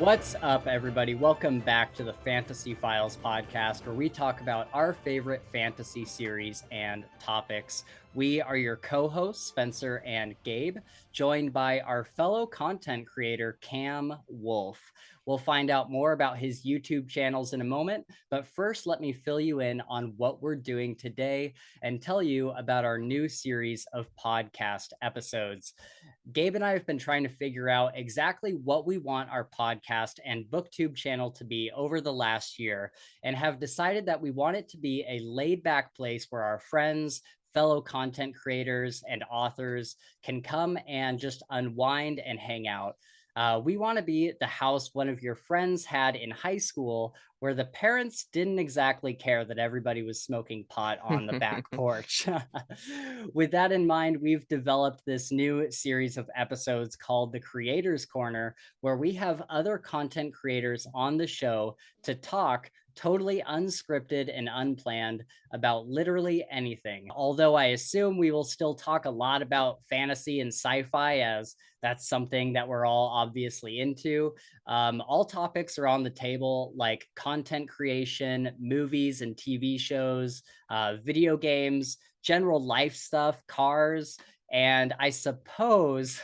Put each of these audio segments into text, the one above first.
What's up, everybody? Welcome back to the Fantasy Files podcast, where we talk about our favorite fantasy series and topics. We are your co-hosts, Spencer and Gabe, joined by our fellow content creator, Cam Wolfe. We'll find out more about his YouTube channels in a moment, but first, let me fill you in on what we're doing today and tell you about our new series of podcast episodes. Gabe and I have been trying to figure out exactly what we want our podcast and booktube channel to be over the last year, and have decided that we want it to be a laid-back place where our friends, fellow content creators, and authors can come and just unwind and hang out. We want to be the house one of your friends had in high school, where the parents didn't exactly care that everybody was smoking pot on the back porch. With that in mind, we've developed this new series of episodes called The Creators Corner, where we have other content creators on the show to talk totally unscripted and unplanned about literally anything. Although I assume we will still talk a lot about fantasy and sci-fi, as that's something that we're all obviously into. All topics are on the table, like content creation, movies and TV shows, video games, general life stuff, cars, and I suppose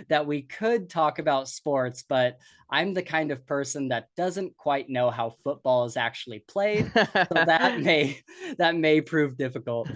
that we could talk about sports, but I'm the kind of person that doesn't quite know how football is actually played, so that may prove difficult.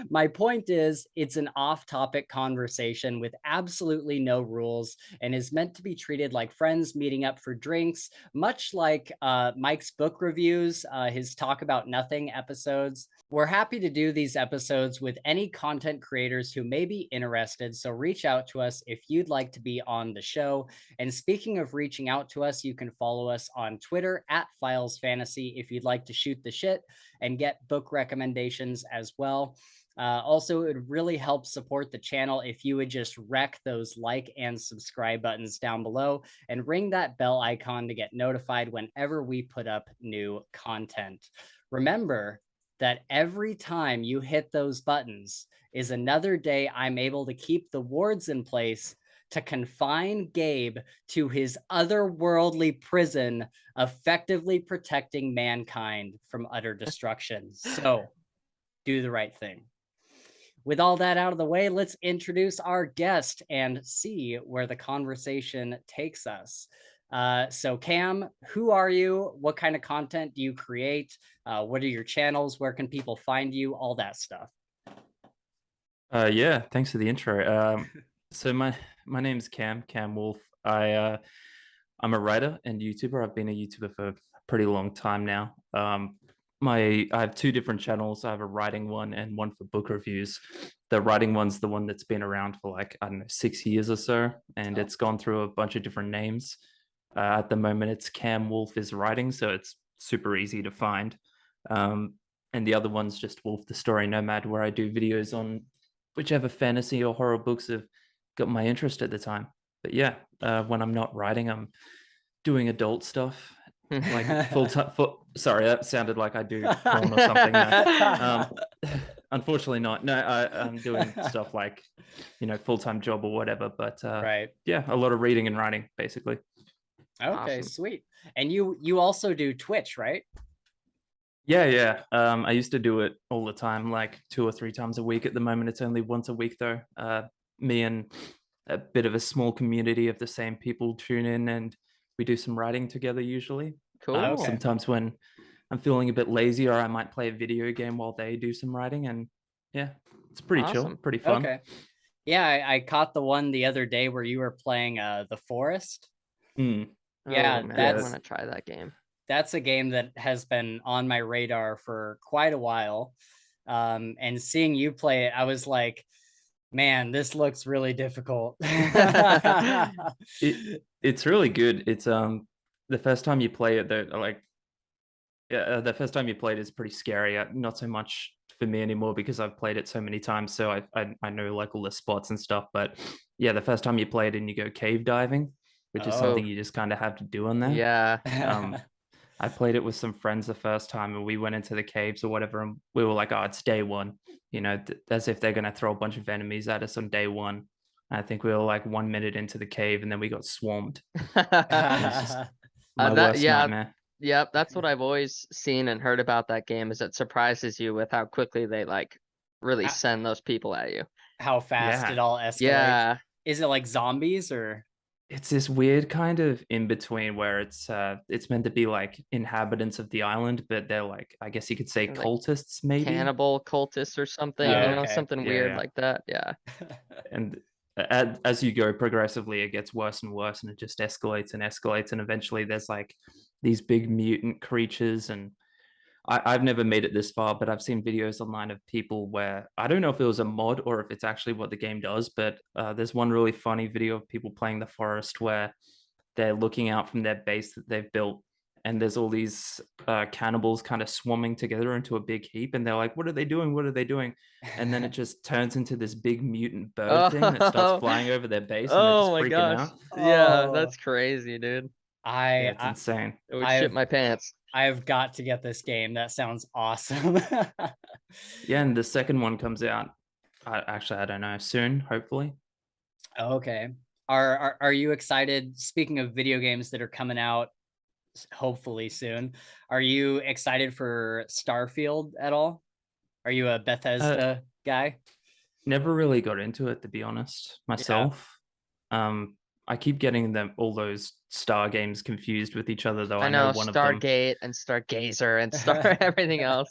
My point is, it's an off-topic conversation with absolutely no rules, and is meant to be treated like friends meeting up for drinks, much like Mike's book reviews, his Talk About Nothing episodes. We're happy to do these episodes with any content creators who may be interested, so reach out to us if you'd like to be on the show. And speaking of reaching out to us, you can follow us on Twitter at Files Fantasy if you'd like to shoot the shit and get book recommendations as well. Also, it would really help support the channel if you would just wreck those like and subscribe buttons down below and ring that bell icon to get notified whenever we put up new content. Remember that every time you hit those buttons is another day I'm able to keep the wards in place to confine Gabe to his otherworldly prison, effectively protecting mankind from utter destruction. So, do the right thing. With all that out of the way, let's introduce our guest and see where the conversation takes us. So Cam, who are you? What kind of content do you create? What are your channels? Where can people find you? All that stuff. Yeah, thanks for the intro. So my name's Cam Wolfe. I'm a writer and YouTuber. I've been a YouTuber for a pretty long time now. I have two different channels. I have a writing one and one for book reviews. The writing one's the one that's been around for like, I don't know, 6 years or so, and it's gone through a bunch of different names. At the moment, it's Cam Wolfe is Writing, so it's super easy to find. And the other one's just Wolfe The Story Nomad, where I do videos on whichever fantasy or horror books have got my interest at the time. But yeah, when I'm not writing, I'm doing adult stuff, like full time. Sorry, that sounded like I do porn or something. Unfortunately not. No, I'm doing stuff like, full-time job or whatever. But right. Yeah, a lot of reading and writing, basically. Okay, Awesome. sweet. And you also do Twitch, right? Yeah. I used to do it all the time, like 2 or 3 times a week. At the moment, it's only once a week, though. Me and a bit of a small community of the same people tune in, and we do some writing together usually. Cool. Okay. Sometimes when I'm feeling a bit lazy, or I might play a video game while they do some writing, and yeah, it's pretty chill, Awesome. pretty fun. Okay. Yeah, I caught the one the other day where you were playing The Forest. Mm. Yeah, Oh, man, that's I want to try that game. That's a game that has been on my radar for quite a while. And seeing you play it, I was like, man, this looks really difficult. It's really good. It's the first time you play it, though, like, yeah, the first time you played is pretty scary. Not so much for me anymore because I've played it so many times, so I know like all the spots and stuff. But yeah, the first time you play it and you go cave diving, which is something you just kind of have to do on there. Yeah. I played it with some friends the first time, and we went into the caves or whatever, and we were like, "Oh, it's day one," as if they're going to throw a bunch of enemies at us on day one. I think we were like 1 minute into the cave, and then we got swarmed. It was just my That worst yeah, nightmare. yep. That's what I've always seen and heard about that game. Is it surprises you with how quickly they like really Ho- send those people at you. How fast Yeah, it all escalates. Yeah, Is it like zombies or? it's this weird kind of in between where it's meant to be like inhabitants of the island, but they're like, I guess you could say like cultists, maybe. cannibal cultists or something. Oh, You Yeah, know, okay. something yeah, weird yeah. like that. Yeah. And as you go progressively, it gets worse and worse, and it just escalates and escalates, and eventually there's like these big mutant creatures. And I've never made it this far, but I've seen videos online of people where I don't know if it was a mod or if it's actually what the game does, but there's one really funny video of people playing the forest where they're looking out from their base that they've built, and there's all these cannibals kind of swarming together into a big heap, and they're like, what are they doing, what are they doing? And then it just turns into this big mutant bird thing that starts Oh, flying over their base, and they're oh just my freaking gosh. out. Yeah, Oh, that's crazy, dude. Yeah, I, it's I insane. It would shit I've my pants. I've got to get this game. That sounds awesome. Yeah, and the second one comes out, I don't know, soon, hopefully. Okay. Are you excited? Speaking of video games that are coming out hopefully soon, are you excited for Starfield at all? Are you a uh Bethesda guy? Never really got into it, to be honest, Yeah. myself. I keep getting them all those Star games confused with each other, though. I I know know one of them Stargate and Stargazer and Star everything else.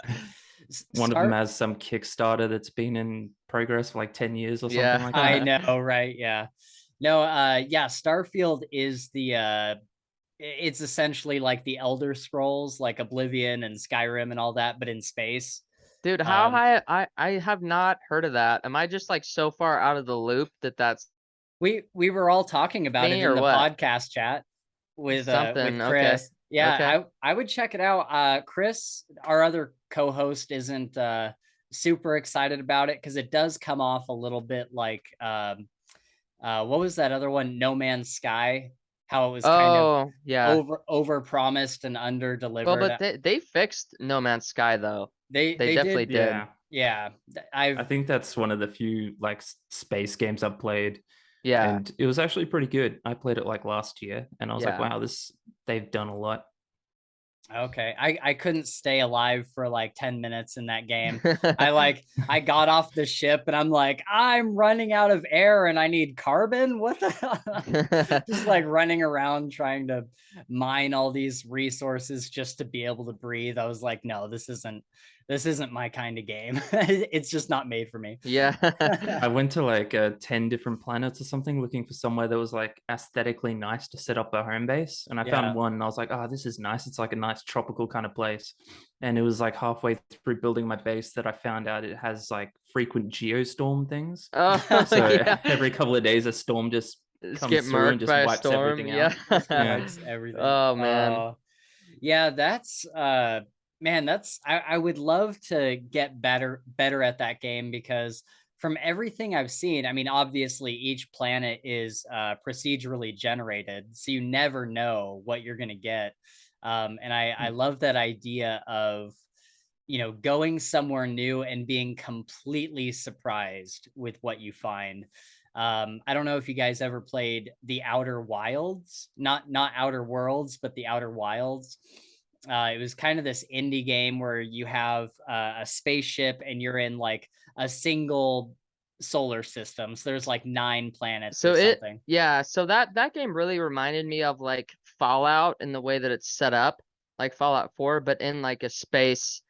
one of them Star has some Kickstarter that's been in progress for like 10 years or something like I that. know, right? Yeah. No, yeah, Starfield is the it's essentially like the Elder Scrolls, like Oblivion and Skyrim and all that, but in space. Dude, how Um, high I have not heard of that. Am I just like so far out of the loop that that's we were all talking about it me in or the what? podcast chat with Something. Okay. Chris. Yeah, Okay. I would check it out. Chris, our other co-host, isn't super excited about it because it does come off a little bit like what was that other one? No Man's Sky, how it was kind of Oh, yeah. over promised and under Well, delivered. but they fixed No Man's Sky though. They They definitely did, did. Yeah, yeah. I I've think that's one of the few like space games I've played, Yeah. and it was actually pretty good. I played it like last year, and I was like, Yeah. wow, this they've done a lot. Okay. I couldn't stay alive for like 10 minutes in that game. I got off the ship and I'm like, I'm running out of air and I need carbon. What the hell? Just like running around trying to mine all these resources just to be able to breathe. I was like, no, this isn't my kind of game. It's just not made for me. Yeah. I went to like 10 different planets or something looking for somewhere that was like aesthetically nice to set up a home base. And I Yeah. found one and I was like, oh, this is nice. It's like a nice tropical kind of place. And it was like halfway through building my base that I found out it has like frequent geostorm things. Oh, So yeah. every couple of days, a storm just Just get comes through and marked just by a wipes storm. everything Yeah. out. Just Yeah. wipes everything. Oh man. Yeah, that's man, that's I would love to get better at that game because from everything I've seen, I mean, obviously each planet is procedurally generated, so you never know what you're gonna get. And I love that idea of going somewhere new and being completely surprised with what you find. I don't know if you guys ever played The Outer Wilds, not Outer Worlds, but The Outer Wilds. It was kind of this indie game where you have a spaceship and you're in like a single solar system. So there's like 9 planets or So something. yeah, so that game really reminded me of like Fallout in the way that it's set up, like Fallout 4, but in like a space,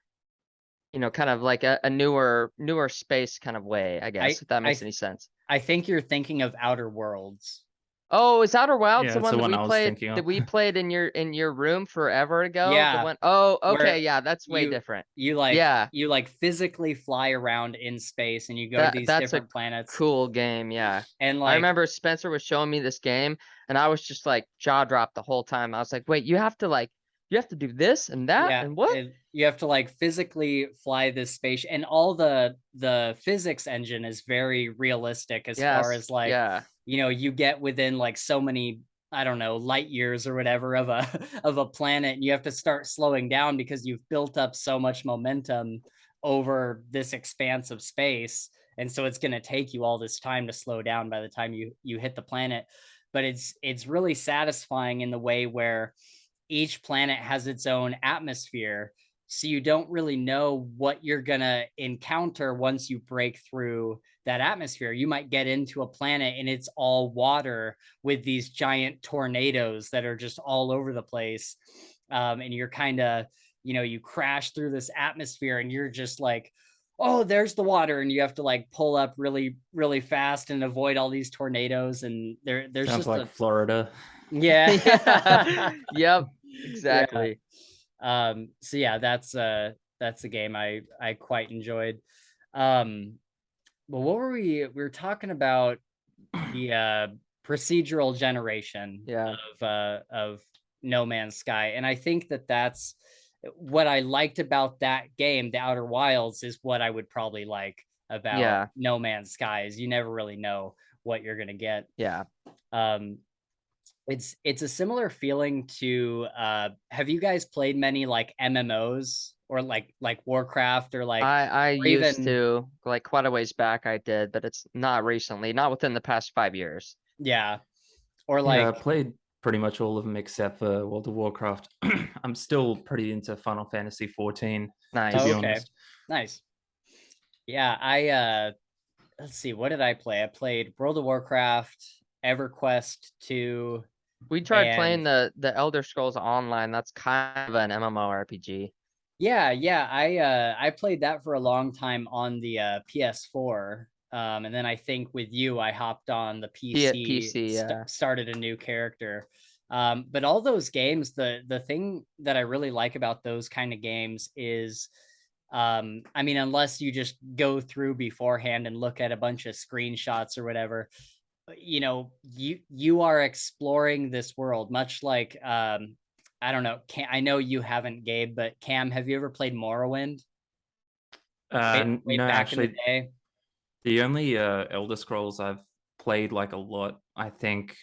kind of like a newer space kind of way, I I guess, if that I makes any sense. I think you're thinking of Outer Worlds. Oh, is Outer Wilds Yeah, the that's one the that one we I was played thinking that of. we played in your room forever ago? The Yeah, one oh, okay, where yeah, that's way you different. you like Yeah, you like physically fly around in space and you go to these that's a different planets cool game, yeah. and I like remember Spencer was showing me this game and I was just like jaw dropped the whole time. I was like, "Wait, you have to do this and that yeah, and what?" you have to like physically fly this space and all the physics engine is very realistic as far Yes, as like yeah. you get within like so many, I don't know, light years or whatever of a of a planet and you have to start slowing down because you've built up so much momentum over this expanse of space, and so it's going to take you all this time to slow down by the time you hit the planet. But it's really satisfying in the way where each planet has its own atmosphere, so you don't really know what you're going to encounter once you break through that atmosphere. You might get into a planet and it's all water with these giant tornadoes that are just all over the place. And you're kind of, you crash through this atmosphere and you're just like, oh, there's the water. And you have to like pull up really, really fast and avoid all these tornadoes. And there's Sounds just like Florida. Yeah. Yep. Exactly. Yeah. So yeah, that's a game I quite enjoyed. But what were we were talking about the procedural generation of No Man's Sky, and I think that's what I liked about that game. The Outer Wilds is what I would probably like about No Man's Sky, is you never really know what you're gonna get. It's a similar feeling to have you guys played many like MMOs or like Warcraft or like I or used to, like, quite a ways back I did, but it's not recently, not within the past 5 years. Or Yeah, I like played pretty much all of them except for World of Warcraft. I'm still pretty into Final Fantasy 14, to be honest. Nice. Yeah, I let's see, what did I play? I played World of Warcraft, EverQuest 2. We tried playing the Elder Scrolls Online. That's kind of an MMORPG. Yeah, I played that for a long time on the PS4. And then I think with you, I hopped on the PC, started a new character. But all those games, the thing that I really like about those kind of games is, I mean, unless you just go through beforehand and look at a bunch of screenshots or whatever, you are exploring this world, much like I don't know. I know you haven't, Gabe, but Cam, have you ever played Morrowind? Way No, back actually, in the day. the only Elder Scrolls I've played like a lot, I think,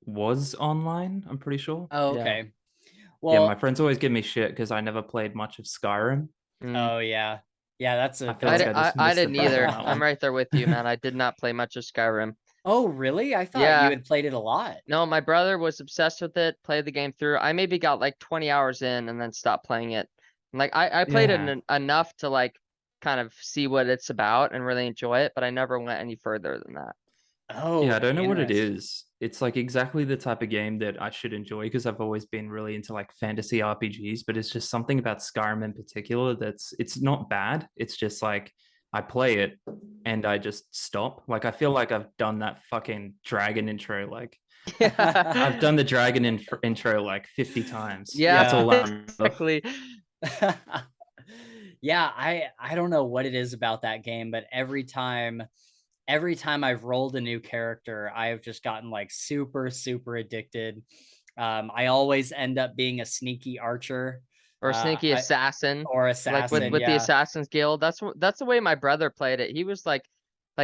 was online. I'm pretty sure. Oh, okay. Yeah. Well, Yeah, my friends always give me shit because I never played much of Skyrim. Oh yeah, that's a. I feel like I just I missed the didn't boat on either. that I'm one. right there with you, man. I did not play much of Skyrim. Oh really? I thought you had played it a lot. No, my brother was obsessed with it, played the game through. I maybe got like 20 hours in and then stopped playing it. Like I played it enough to like kind of see what it's about and really enjoy it, but I never went any further than that. Oh yeah, I don't know what it interesting. is. It's like exactly the type of game that I should enjoy because I've always been really into like fantasy RPGs, but it's just something about Skyrim in particular it's not bad. It's just like I play it and I just stop. Like I feel like I've done that fucking dragon intro like I've done the dragon intro like 50 times. Yeah, that's all I remember. exactly. Yeah, I don't know what it is about that game, but every time I've rolled a new character, I have just gotten like super addicted. I always end up being a sneaky archer or sneaky assassin, or assassin, like with the Assassin's Guild. That's the way my brother played it. He was like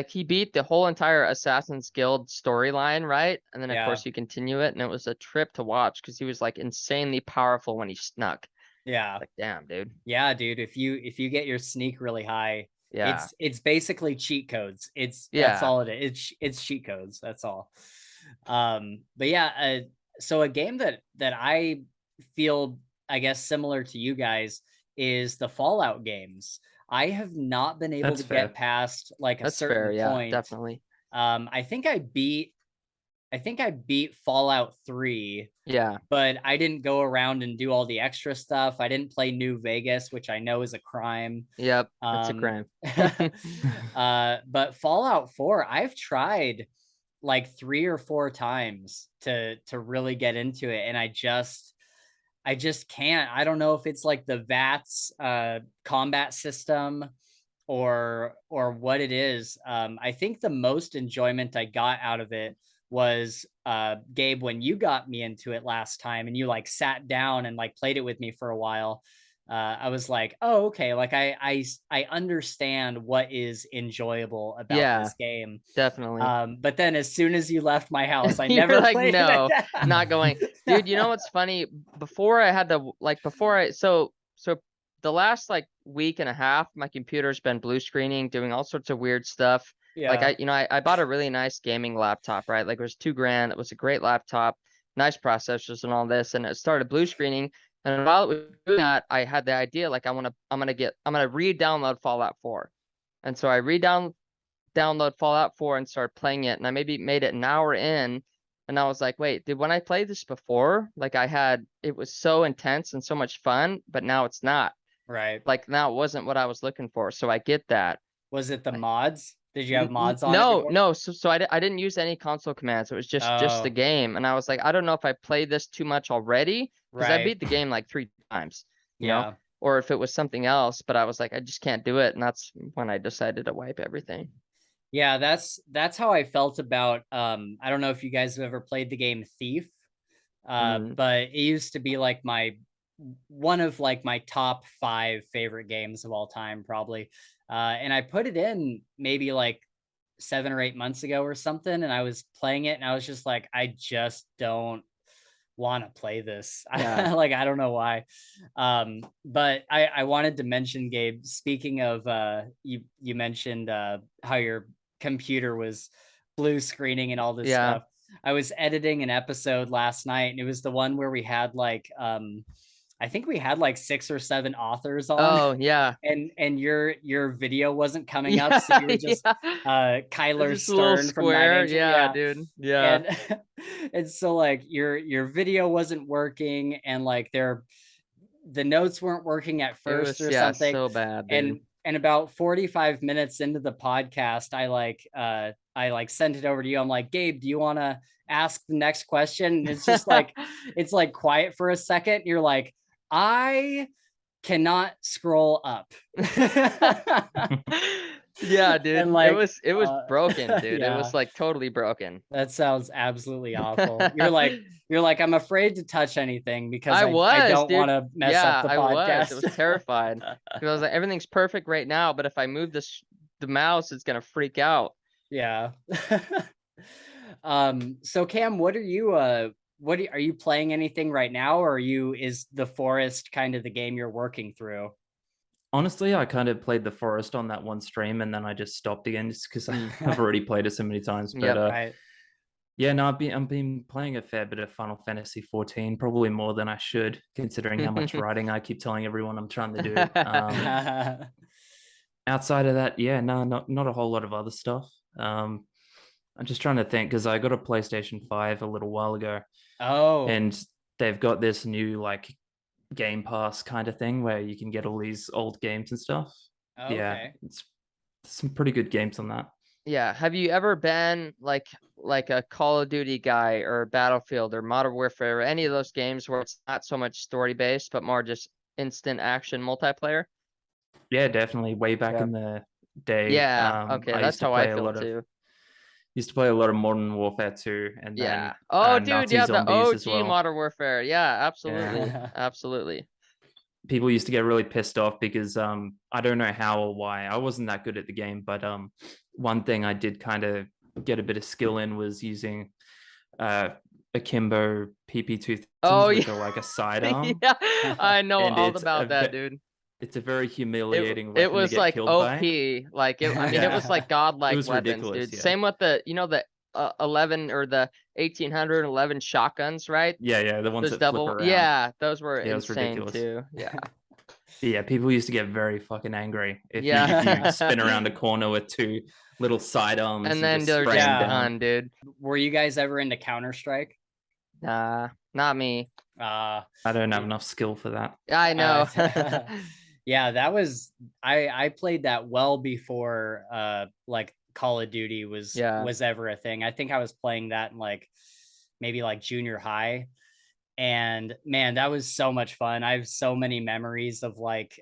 he beat the whole entire Assassin's Guild storyline, right? And then of course you continue it, and it was a trip to watch because he was like insanely powerful when he snuck. Like, damn, dude. Yeah, dude. If you get your sneak really high, it's basically cheat codes. That's all it is. It's cheat codes. That's all. But yeah, so a game that I feel, I guess, similar to you guys is the Fallout games. I have not been able to get past like a certain point. Definitely. I think I beat Fallout 3. But I didn't go around and do all the extra stuff. I didn't play New Vegas, which I know is a crime. Yep, it's a crime. But Fallout 4, I've tried like 3 or 4 times to really get into it, and I just can't. I don't know if it's like the VATS combat system or what it is. I think the most enjoyment I got out of it was Gabe, when you got me into it last time and you like sat down and like played it with me for a while. I was like, oh, okay, like I understand what is enjoyable about this game. Definitely. But then as soon as you left my house, I never like, played no, it. not going. Dude, you know what's funny? Before I had to like so the last like week and a half, my computer's been blue screening, doing all sorts of weird stuff. Like I bought a really nice gaming laptop, right? Like it was $2,000. It was a great laptop, nice processors and all this, and it started blue screening. And while it was doing that, I had the idea like I'm gonna re-download Fallout 4. And so I download Fallout 4 and started playing it, and I maybe made it an hour in, and I was like, wait, did when I played this before, like it was so intense and so much fun, but now it's not. Right. Like now it wasn't what I was looking for. So I get that. Was it the mods? Did you have mods on it No, before? no. So I didn't use any console commands. It was just the game. And I was like, I don't know if I played this too much already, because I Right. beat the game like 3 times, you know, Yeah. or if it was something else, but I was like, I just can't do it. And that's when I decided to wipe everything. Yeah, that's how I felt about I don't know if you guys have ever played the game Thief. But it used to be like one of like my top 5 favorite games of all time, probably. And I put it in maybe like 7 or 8 months ago or something, and I was playing it and I was just like, I just don't want to play this. Yeah. Like, I don't know why. But I wanted to mention, Gabe, speaking of you mentioned how your computer was blue screening and all this stuff. I was editing an episode last night, and it was the one where we had like I think we had like 6 or 7 authors on. Oh yeah. And your video wasn't coming up, so you were just Kyler just a little Stern from square. 9 Yeah, dude. Yeah. And so like your video wasn't working, and like the notes weren't working at first or something. So bad, dude. And about 45 minutes into the podcast, I like sent it over to you. I'm like, Gabe, do you want to ask the next question? And it's just like it's like quiet for a second. You're like, I cannot scroll up. Yeah, dude. And like, it was broken, dude. Yeah. It was like totally broken. That sounds absolutely awful. You're like, I'm afraid to touch anything because I don't want to mess up the podcast. I was terrified. I was like, everything's perfect right now, but if I move the mouse, it's gonna freak out. Yeah. So Cam, what are you playing anything right now, or is The Forest kind of the game you're working through? Honestly, I kind of played The Forest on that one stream, and then I just stopped again just because I've already played it so many times. But right. Yeah, no, I've been playing a fair bit of Final Fantasy 14, probably more than I should, considering how much writing I keep telling everyone I'm trying to do. Outside of that, yeah, no, not a whole lot of other stuff. I'm just trying to think, because I got a PlayStation 5 a little while ago. Oh. And they've got this new like Game Pass kind of thing where you can get all these old games and stuff. Okay. Yeah, it's some pretty good games on that. Yeah. Have you ever been like a Call of Duty guy, or Battlefield or Modern Warfare, or any of those games where it's not so much story based but more just instant action multiplayer? Yeah, definitely. Way back in the day. Yeah. Okay, that's how I feel too. Used to play a lot of Modern Warfare 2, and then dude, Nazi the zombies OG as well. Modern Warfare. Yeah, absolutely. Yeah. Absolutely. People used to get really pissed off because I don't know how or why. I wasn't that good at the game, but one thing I did kind of get a bit of skill in was using akimbo PP2000 with like a sidearm. Yeah, I know all about that, dude. It's a very humiliating weapon it was to get like killed OP. by. Like it was like godlike weapons, dude. Yeah. Same with the 11 or the 1811 shotguns, right? Yeah, the ones those that flip around. Yeah, those were insane too. Yeah. Yeah, people used to get very fucking angry if you spin around a corner with 2 little sidearms and then they're just done, dude. Were you guys ever into Counter-Strike? Nah, not me. I don't have enough skill for that. I know. Yeah, that was I played that well before like Call of Duty was ever a thing. I think I was playing that in like maybe like junior high. And man, that was so much fun. I have so many memories of like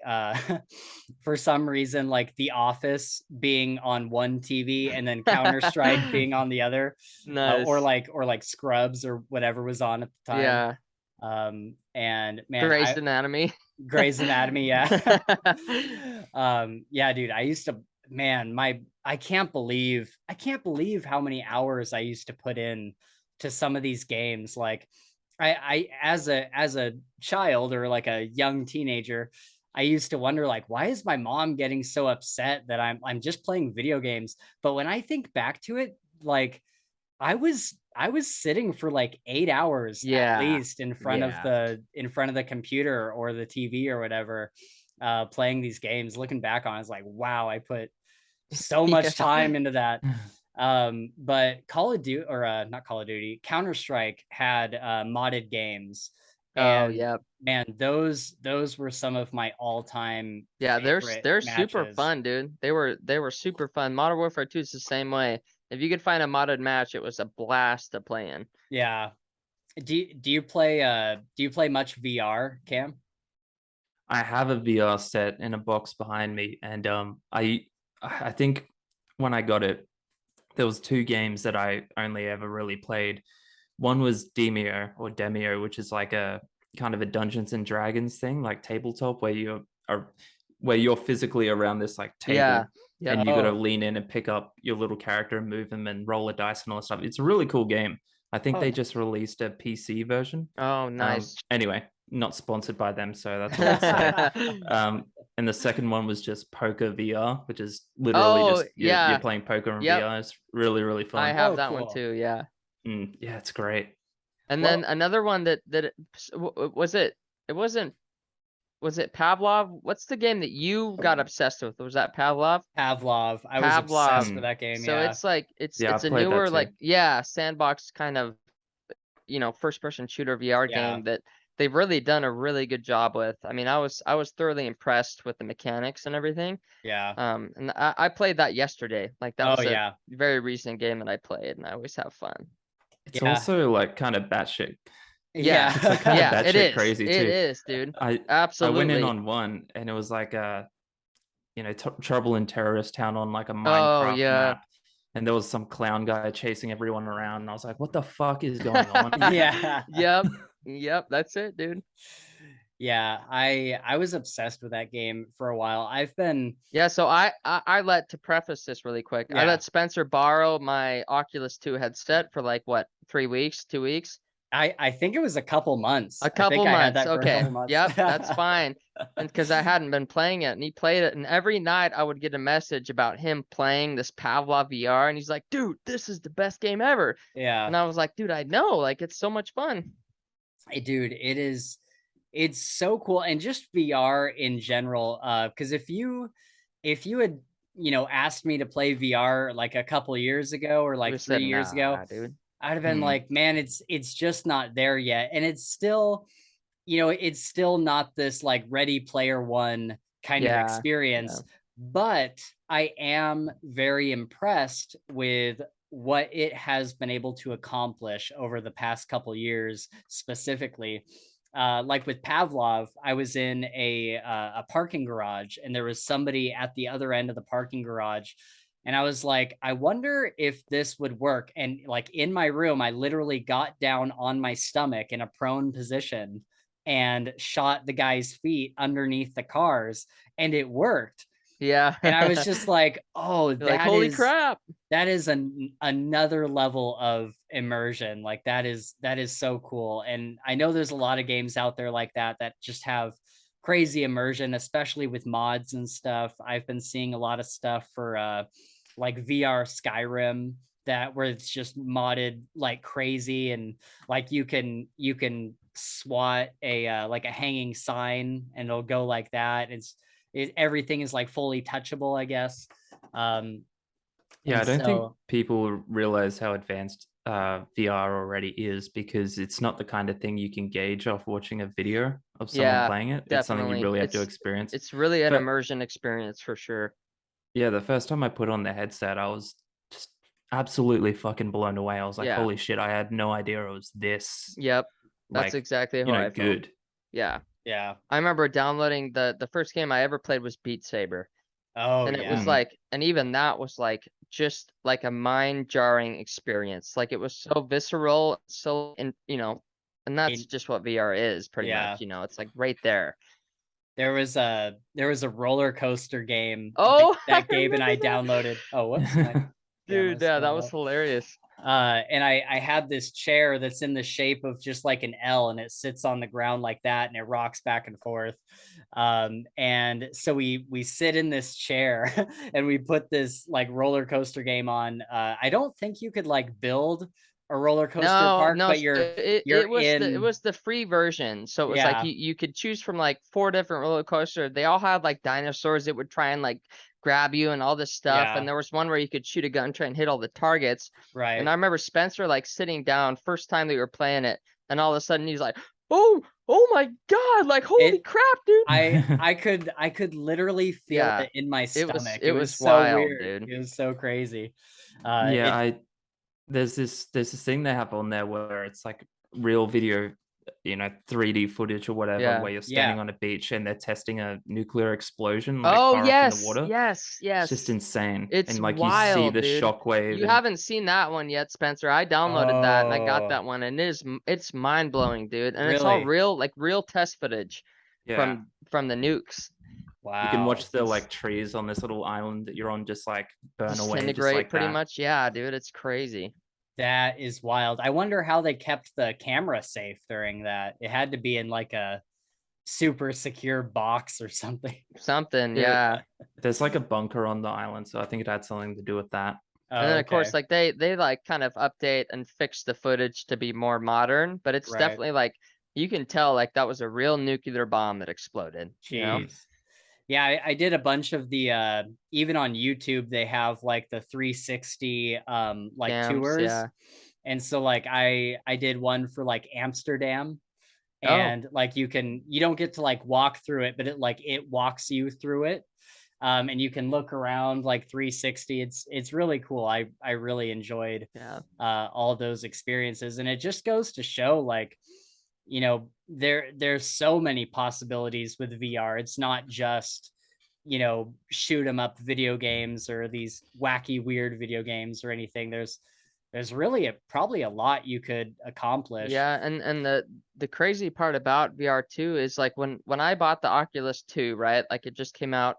for some reason like The Office being on one TV and then Counter-Strike being on the other. Nice. Or like Scrubs or whatever was on at the time. Yeah. And man, Grey's Anatomy. Grey's Anatomy, yeah. Yeah, dude, I used to, man, I can't believe how many hours I used to put in to some of these games. Like I as a child or like a young teenager, I used to wonder, like, why is my mom getting so upset that I'm just playing video games? But when I think back to it, like, I was sitting for like 8 hours at Yeah. least in front of Yeah. the computer or the TV or whatever, playing these games. Looking back on it, it's like, wow, I put so Yeah. much time into that. But Call of Duty, or not Call of Duty, Counter-Strike had modded games, Oh, and yep. man, those were some of my all-time Yeah, favorite they're super matches. fun, dude. They were super fun. Modern Warfare 2 is the same way. If you could find a modded match, it was a blast to play in. Yeah. Do you play much VR, Cam? I have a VR set in a box behind me, and I think when I got it, there was two games that I only ever really played. One was Demio, which is like a kind of a Dungeons and Dragons thing, like tabletop, where you're physically around this like Yeah. table, Yep. and you got to Oh, lean in and pick up your little character and move them and roll a dice and all that stuff. It's a really cool game. I think oh, they just released a PC version. Oh, nice. Anyway, not sponsored by them, so that's all I'll say. And the second one was just Poker VR, which is literally Oh, just you're yeah. playing poker in Yep. VR. It's really, really I fun. have oh, that one cool. too, yeah. Yeah, it's great. And then Well, another one was it Pavlov? What's the game that you got obsessed with? Was that Pavlov? Pavlov. I was Pavlov. obsessed with Mm, that game. So Yeah. it's like yeah, it's I've a played that newer, too. like, yeah, sandbox kind of, first person shooter VR Yeah. game that they've really done a really good job with. I mean, I was thoroughly impressed with the mechanics and everything. Yeah. And I played that yesterday. Like, that Oh, was a yeah. very recent game that I played, and I always have fun. It's Yeah. also like kind of batshit. Yeah. It's like kind of Yeah. Yeah, it batshit is. crazy It too. is, dude. I went in Absolutely. on one, and it was like Trouble in Terrorist Town on like a Oh, Minecraft yeah. map, and there was some clown guy chasing everyone around, and I was like, what the fuck is going on? Yeah. Yep. Yep, that's it, dude. Yeah. I was obsessed with that game for a while. I've been Yeah, so I let to preface this really quick. I Yeah. let Spencer borrow my Oculus 2 headset for like what, 3 weeks, 2 weeks? I think it was a couple months. A I think couple I had months. that for a Okay. couple months. Yep, that's fine. And because I hadn't been playing it, and he played it, and every night I would get a message about him playing this Pavlov VR, and he's like, "Dude, this is the best game ever." Yeah. And I was like, "Dude, I know, like, it's so much fun." Dude, it's so cool. And just VR in general. Because if you had, asked me to play VR like a couple years ago or We like said, 3 years ago, "Nah, dude." I'd have been Hmm. like, man, it's just not there yet. And it's still not this like Ready Player One kind of Yeah. Yeah. experience. But I am very impressed with what it has been able to accomplish over the past couple years, specifically. Like with Pavlov, I was in a parking garage, and there was somebody at the other end of the parking garage, and I was like, I wonder if this would work. And like in my room, I literally got down on my stomach in a prone position and shot the guy's feet underneath the cars, and it worked. Yeah. And I was just like, oh, You're like, that "Holy is crap." another level of immersion. Like that is so cool. And I know there's a lot of games out there like that just have crazy immersion, especially with mods and stuff. I've been seeing a lot of stuff for like VR Skyrim, that where it's just modded like crazy, and like you can swat a like a hanging sign, and it'll go like that. Everything is like fully touchable, I guess. Um, Yeah, and I don't think so people realize how advanced VR already is, because it's not the kind of thing you can gauge off watching a video of someone Yeah, playing it. It's something you definitely. really have to It's experience. it's really an But immersion experience for sure. yeah, the first time I put on the headset, I was just absolutely fucking blown away. I was like, Yeah. holy shit, I had no idea it was this, Yep. That's like, exactly how I felt. good. Yeah. yeah. I remember downloading the first game I ever played was Beat Saber. Oh And it was yeah. Mm. like, and even that was like just like a mind-jarring experience. Like, it was so visceral, so, and that's In- just what VR is pretty much, yeah. it's like right there. There was a roller coaster game Oh, I that Gabe and remember I that. downloaded. Oh, whoops, my Dude, camera's yeah, that going was low. hilarious. And I had this chair that's in the shape of just like an L, and it sits on the ground like that, and it rocks back and forth. And so we sit in this chair and we put this like roller coaster game on. I don't think you could like build a roller coaster No, park, no, but so you're it was in. the free version. So it was like Yeah, you could choose from like 4 different roller coasters. They all had like dinosaurs that would try and like grab you and all this stuff. yeah, And there was one where you could shoot a gun, try and hit all the targets. And right. I remember Spencer like sitting down first time that we were playing it, and all of a sudden he's like, "Oh, oh my God, like holy It crap, dude." I could literally feel Yeah. it in my stomach. It It was was so wild, weird. dude. It was so crazy. Yeah, It there's this thing they have on there where it's like real video, 3D footage or whatever, Yeah. where you're standing yeah. on a beach and they're testing a nuclear explosion like Oh, far off in the yes, water. yes, It's just yes. insane. It's And like you see wild, the dude. shockwave You and haven't seen that one yet, Spencer. I downloaded that and I got Oh, that one, and it's mind blowing, dude. And it's all really? real, like real test footage yeah. from the nukes. You can Wow. watch the like trees on this little island that you're on just like burn away just Disintegrate like pretty that. much. Yeah, dude, it's crazy. That is wild. I wonder how they kept the camera safe during that. It had to be in like a super secure box or something. Something, There, yeah. there's like a bunker on the island, so I think it had something to do with that. And Oh, then of okay. course, like they like kind of update and fix the footage to be more modern, but it's Right. definitely like you can tell like that was a real nuclear bomb that exploded, you know? Jeez. Yeah, I did a bunch of the even on YouTube they have like the 360 like Cams, tours. yeah. And so like I did one for like Amsterdam, Oh, and like you don't get to like walk through it, but it walks you through it. And you can look around like 360. It's really cool. I really enjoyed yeah. all those experiences, and it just goes to show like, there's so many possibilities with VR. It's not just, shoot 'em up video games or these wacky weird video games or anything. There's really probably a lot you could accomplish. Yeah, and the crazy part about VR too is like when I bought the Oculus 2, right? Like it just came out,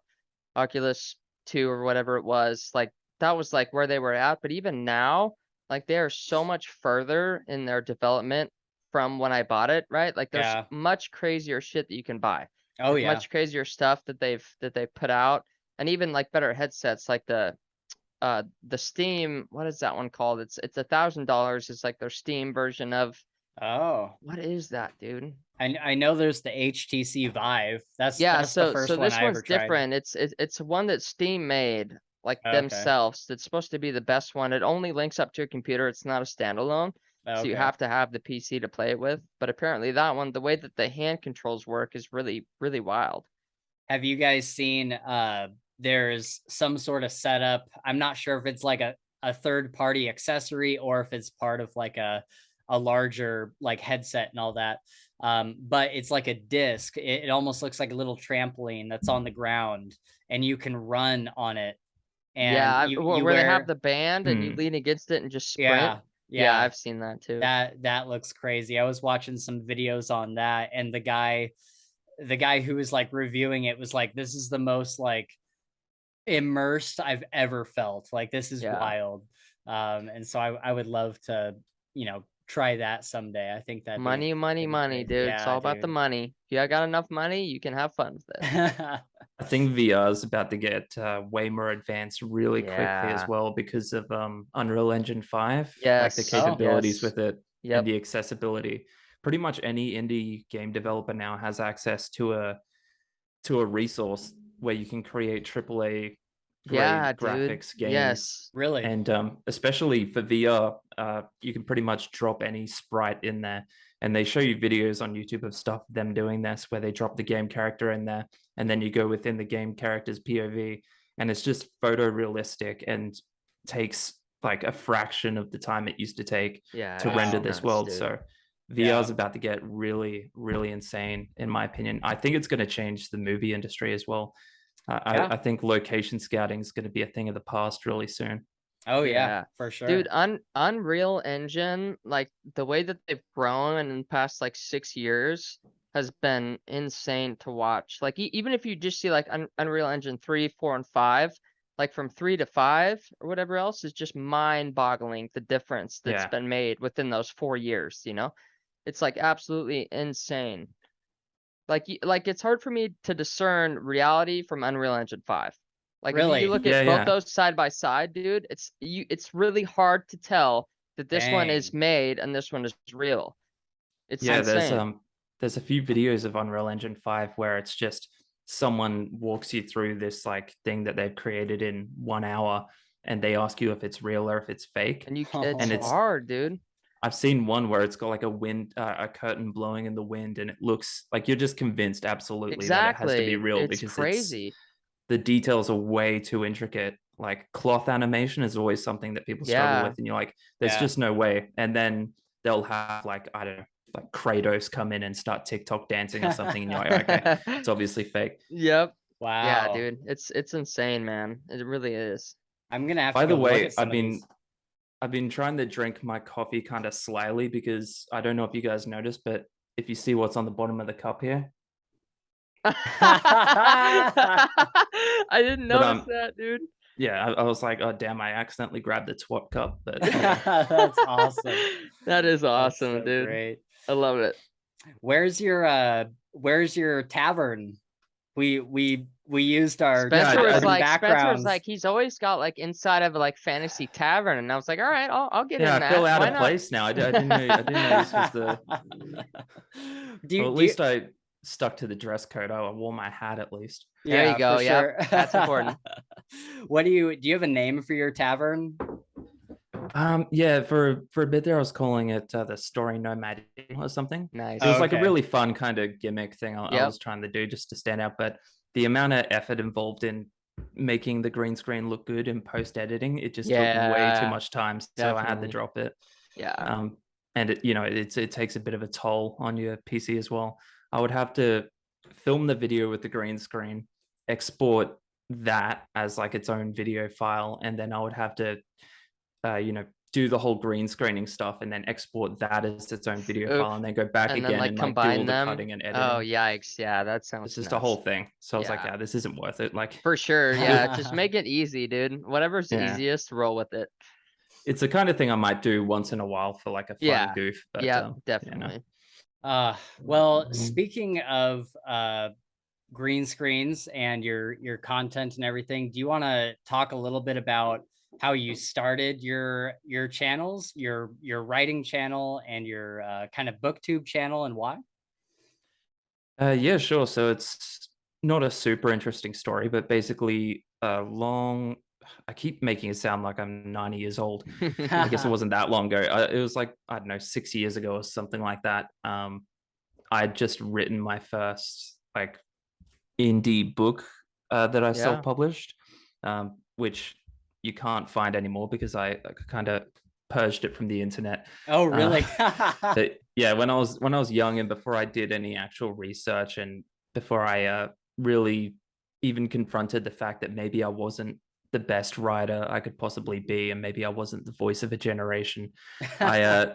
Oculus 2 or whatever it was, like that was like where they were at. But even now, like they are so much further in their development from when I bought it, right? Like there's Yeah. much crazier shit that you can buy. Oh Like yeah. much crazier stuff that they've put out, and even like better headsets like the Steam, what is that one called? It's $1,000. It's like their Steam version of, Oh, what is that, dude? I know there's the HTC Vive. Yeah, That's the so first one this I one's ever tried. different. It's one that Steam made like Okay. themselves. It's supposed to be the best one. It only links up to your computer. It's not a standalone. So you Okay. have to have the PC to play it with. But apparently that one, the way that the hand controls work is really, really wild. Have you guys seen there's some sort of setup? I'm not sure if it's like a third party accessory or if it's part of like a larger like headset and all that. But it's like a disc. It almost looks like a little trampoline that's on the ground, and you can run on it, Yeah, and you where they have wear. the band and you Hmm. lean against it and just sprint. Yeah, Yeah, yeah. I've seen that too. That looks crazy. I was watching some videos on that, and the guy who was like reviewing it was like, this is the most like immersed I've ever felt. Like, this is Yeah. wild. And so I would love to, try that someday. I think Money, money, that'd be money, crazy. dude. It's Yeah, all about the dude. money. If you got enough money, you can have fun with it. I think VR is about to get way more advanced really quickly as Yeah. well because of Unreal Engine 5, like the Yes. Oh, capabilities Yes. with it and Yep. the accessibility. Pretty much any indie game developer now has access to a resource where you can create AAA Yeah, grade dude. graphics games. Yes. really? And especially for VR, you can pretty much drop any sprite in there. And they show you videos on YouTube of stuff them doing this, where they drop the game character in there, and then you go within the game character's POV, and it's just photorealistic and takes like a fraction of the time it used to take Yeah, to it's render Wow. this nuts, world. dude. So VR Yeah. is about to get really, really insane, in my opinion. I think it's going to change the movie industry as well. Yeah. I think location scouting is going to be a thing of the past really soon. Oh yeah, Yeah. for sure. Dude, Unreal Engine, like the way that they've grown in the past like 6 years has been insane to watch. Like even if you just see like Unreal Engine 3, 4, and 5, like from 3 to 5 or whatever else is just mind-boggling, the difference that's Yeah. been made within those 4 years, you know? It's like absolutely insane. Like it's hard for me to discern reality from Unreal Engine 5. Like if you Really? look Yeah, at both yeah. those side by side, dude, it's really hard to tell that this one is Dang. made and this one is real. It's Yeah, insane. there's a few videos of Unreal Engine 5 where it's just someone walks you through this like thing that they've created in 1 hour, and they ask you if it's real or if it's fake. And it's And Oh, hard, dude. I've seen one where it's got like a curtain blowing in the wind, and it looks like you're just convinced absolutely that it has to be Exactly. real It's because crazy. the details are way too intricate. Like cloth animation is always something that people struggle Yeah. with, and you're like, there's yeah. just no way. And then they'll have like, I don't know, like Kratos come in and start TikTok dancing or something, and you're like, okay, it's obviously fake. Yep. Yeah, Wow. dude. It's insane, man. It really is. I'm gonna have to By the go look way, at some of these. I've been trying to drink my coffee kind of slyly because I don't know if you guys noticed, but if you see what's on the bottom of the cup here, I didn't but notice that, dude. yeah, I was like, oh damn, I accidentally grabbed the twat cup, but That's awesome. That is That's awesome, so dude. great. I love it. Where's your tavern? We used our Spencer was tavern like, backgrounds. he's always got like inside of like fantasy tavern, and I was like, all right, I'll get yeah, in I feel that. out Why of not? place now. I didn't know this was the. do Well, at do you, least I stuck to the dress code. I wore my hat at least. There you yeah, go. for Yep. sure. That's important. What do you have a name for your tavern? Yeah, for a bit there, I was calling it the Story Nomad or something. Nice. It was like a Okay. really fun kind of gimmick thing I Yep. was trying to do just to stand out. But the amount of effort involved in making the green screen look good in post editing, it just took way too Yeah, much time. So I had to definitely. drop it. Yeah. And it takes a bit of a toll on your PC as well. I would have to film the video with the green screen, export that as like its own video file, and then I would have to do the whole green screening stuff and then export that as its own video Oof. file and then go back And then again like and like do all combine the them. cutting and Oh, editing. yikes. Yeah, that It's sounds just a whole nuts. thing. So I was like, Yeah. yeah, this isn't worth it. Like, For sure. Yeah. Just make it easy, dude. Whatever's the yeah, easiest, roll with it. it's the kind of thing I might do once in a while for like a fun Yeah. goof. But Yep, definitely. Well, speaking of green screens and your content and everything, do you want to talk a little bit about how you started your channels, your writing channel and your kind of booktube channel, and why? Yeah, sure. So it's not a super interesting story, but basically a long. I keep making it sound like I'm 90 years old. I guess it wasn't that long ago. It was like, I don't know, 6 years ago or something like that. I had just written my first like indie book that I Yeah. self-published, which you can't find anymore because I kind of purged it from the internet. Oh, really? But yeah, when I was young and before I did any actual research and before I really even confronted the fact that maybe I wasn't the best writer I could possibly be, and maybe I wasn't the voice of a generation, I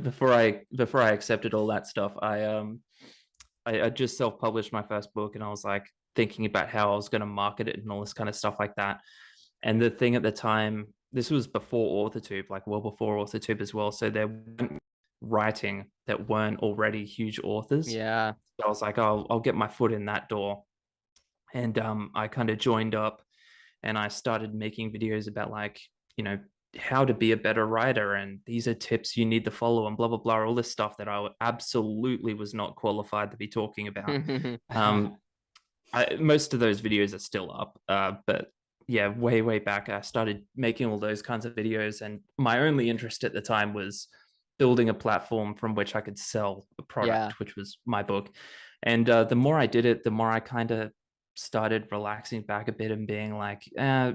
before I accepted all that stuff, I just self-published my first book, and I was like thinking about how I was going to market it and all this kind of stuff like that. And the thing at the time, this was before AuthorTube, like well before AuthorTube as well. So there weren't writing that weren't already huge authors. Yeah. So I was like, I'll get my foot in that door. And I kind of joined up and I started making videos about like, how to be a better writer. And these are tips you need to follow and blah, blah, blah, all this stuff that I absolutely was not qualified to be talking about. Most of those videos are still up, but yeah, way back, I started making all those kinds of videos, and my only interest at the time was building a platform from which I could sell a product, which was my book. And the more I did it, the more I kind of started relaxing back a bit and being like,